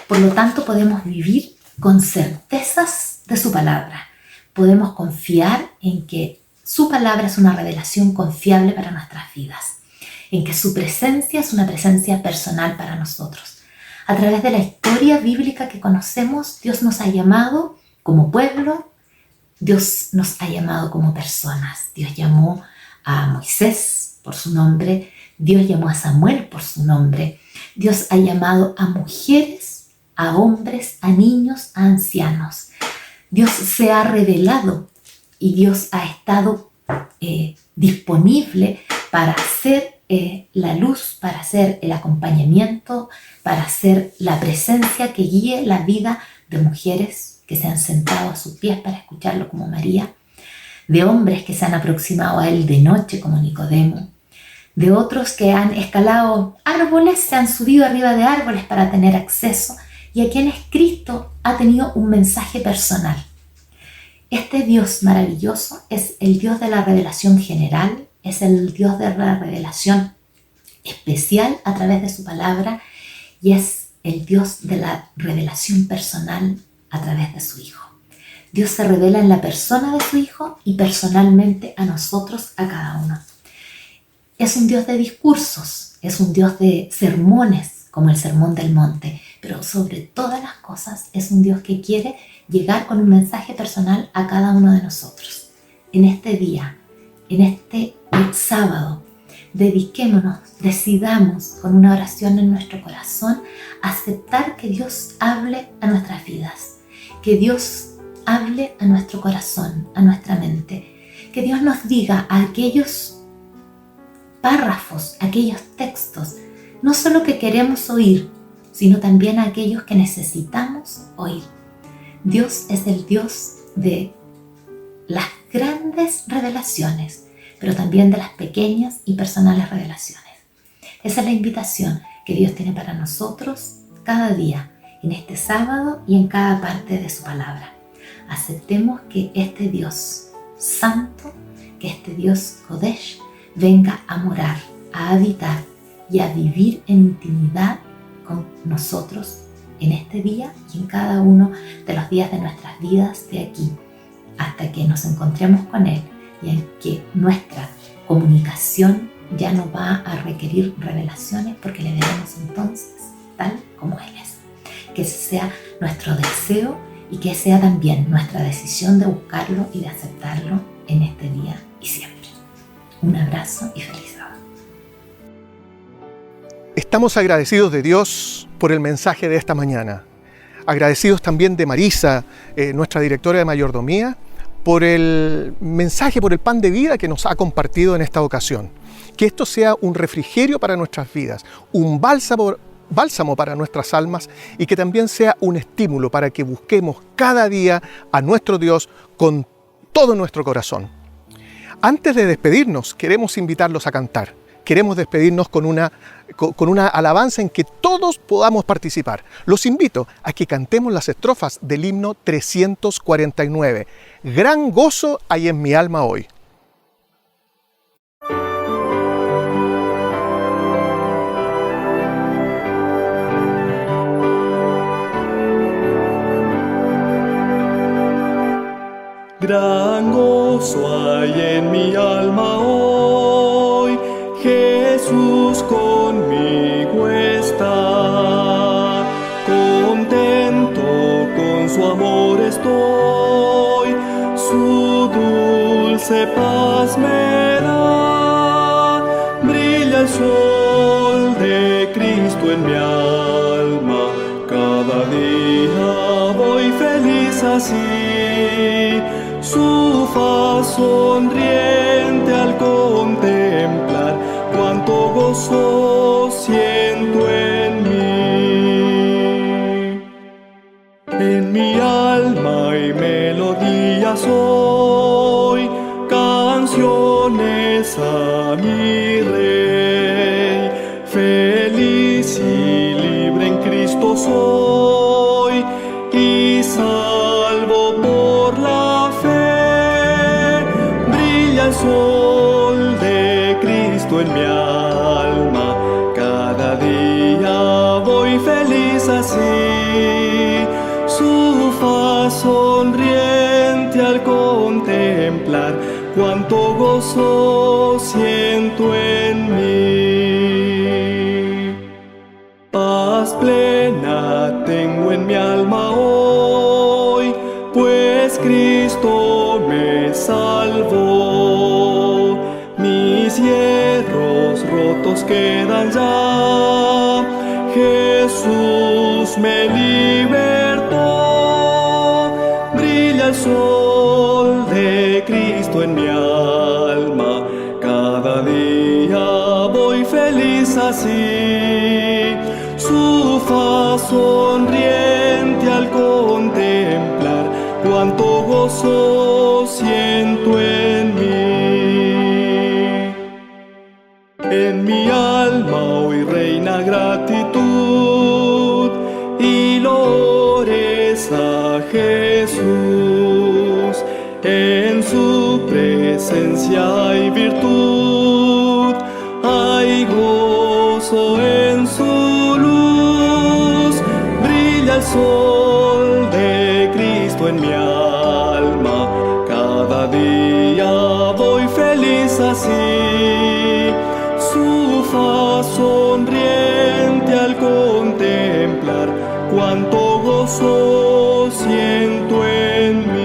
Por lo tanto, podemos vivir con certezas de su palabra. Podemos confiar en que su palabra es una revelación confiable para nuestras vidas, en que su presencia es una presencia personal para nosotros. A través de la historia bíblica que conocemos, Dios nos ha llamado como pueblo, Dios nos ha llamado como personas. Dios llamó a Moisés por su nombre, Dios llamó a Samuel por su nombre, Dios ha llamado a mujeres, a hombres, a niños, a ancianos. Dios se ha revelado y Dios ha estado disponible para ser la luz, para ser el acompañamiento, para ser la presencia que guíe la vida de mujeres que se han sentado a sus pies para escucharlo como María, de hombres que se han aproximado a Él de noche como Nicodemo, de otros que han escalado árboles, se han subido arriba de árboles para tener acceso, y a quienes Cristo ha tenido un mensaje personal. Este Dios maravilloso es el Dios de la revelación general, es el Dios de la revelación especial a través de su palabra, y es el Dios de la revelación personal a través de su Hijo. Dios se revela en la persona de su Hijo y personalmente a nosotros, a cada uno. Es un Dios de discursos, es un Dios de sermones, como el Sermón del Monte, pero sobre todas las cosas es un Dios que quiere llegar con un mensaje personal a cada uno de nosotros. En este día, en este sábado, dediquémonos, decidamos con una oración en nuestro corazón aceptar que Dios hable a nuestras vidas, que Dios hable a nuestro corazón, a nuestra mente, que Dios nos diga a aquellos párrafos, aquellos textos, no solo que queremos oír, sino también a aquellos que necesitamos oír. Dios es el Dios de las grandes revelaciones, pero también de las pequeñas y personales revelaciones. Esa es la invitación que Dios tiene para nosotros cada día, en este sábado y en cada parte de su palabra. Aceptemos que este Dios santo, que este Dios Kodesh, venga a morar, a habitar y a vivir en intimidad con nosotros en este día y en cada uno de los días de nuestras vidas de aquí, hasta que nos encontremos con Él y en que nuestra comunicación ya no va a requerir revelaciones, porque le veremos entonces tal como Él es. Que ese sea nuestro deseo y que sea también nuestra decisión de buscarlo y de aceptarlo en este día y siempre. Un abrazo y feliz sábado. Estamos agradecidos de Dios por el mensaje de esta mañana. Agradecidos también de Marisa, nuestra directora de mayordomía, por el mensaje, por el pan de vida que nos ha compartido en esta ocasión. Que esto sea un refrigerio para nuestras vidas, un bálsamo para nuestras almas, y que también sea un estímulo para que busquemos cada día a nuestro Dios con todo nuestro corazón. Antes de despedirnos, queremos invitarlos a cantar. Queremos despedirnos con una alabanza en que todos podamos participar. Los invito a que cantemos las estrofas del himno 349. Gran gozo hay en mi alma hoy. Gran gozo hay en mi alma hoy, Jesús conmigo está. Contento con su amor estoy, su dulce paz me da. Brilla el sol de Cristo en mi alma, cada día voy feliz así. Su faz sonriente al contemplar, cuánto gozo siento en mí. En mi alma hay melodías hoy, canciones a mi Rey. Feliz y libre en Cristo soy, y salvo por la fe. Brilla el sol de Cristo en mi alma, cada día voy feliz así. Su faz sonriente al contemplar, cuánto gozo siento en mí. Paz plena tengo en mi alma hoy, pues Cristo me salvó. Mis hierros rotos quedan ya, Jesús me libertó. Brilla el sol de Cristo en mi alma, cada día voy feliz así. Su faz sonriente al contemplar, cuánto gozo siento en mí. En mi alma hoy reina gratitud, y lores a Jesús. En su presencia hay virtud, hay gozo en su luz. Brilla el sol de Cristo en mi alma, cada día voy feliz así. Su faz sonriente al contemplar, cuánto gozo siento en mí.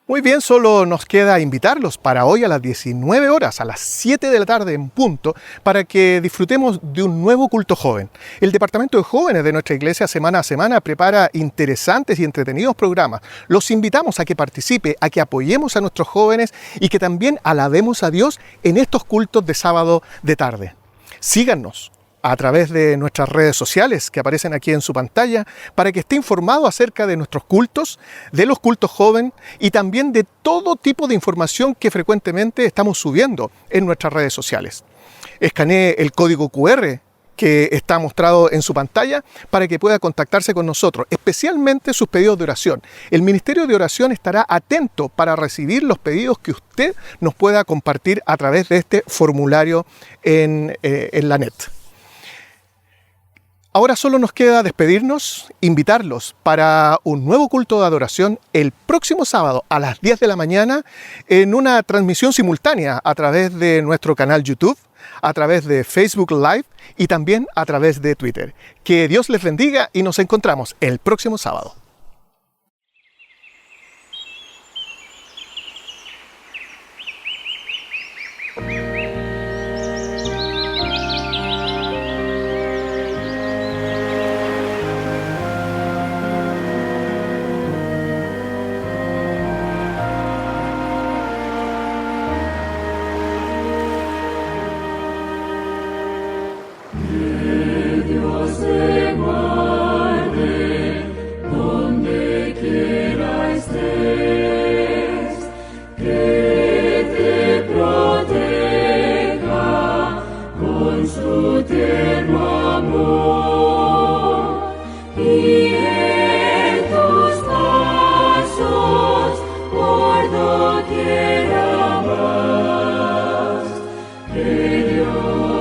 Muy bien, solo nos queda invitarlos para hoy a las 19 horas, a las 7 de la tarde en punto, para que disfrutemos de un nuevo culto joven. El Departamento de Jóvenes de nuestra iglesia semana a semana prepara interesantes y entretenidos programas. Los invitamos a que participe, a que apoyemos a nuestros jóvenes y que también alabemos a Dios en estos cultos de sábado de tarde. Síganos a través de nuestras redes sociales que aparecen aquí en su pantalla para que esté informado acerca de nuestros cultos, de los cultos jóvenes y también de todo tipo de información que frecuentemente estamos subiendo en nuestras redes sociales. Escanee el código QR que está mostrado en su pantalla para que pueda contactarse con nosotros, especialmente sus pedidos de oración. El Ministerio de Oración estará atento para recibir los pedidos que usted nos pueda compartir a través de este formulario en la net. Ahora solo nos queda despedirnos, invitarlos para un nuevo culto de adoración el próximo sábado a las 10 de la mañana en una transmisión simultánea a través de nuestro canal YouTube, a través de Facebook Live y también a través de Twitter. Que Dios les bendiga y nos encontramos el próximo sábado. Que Dios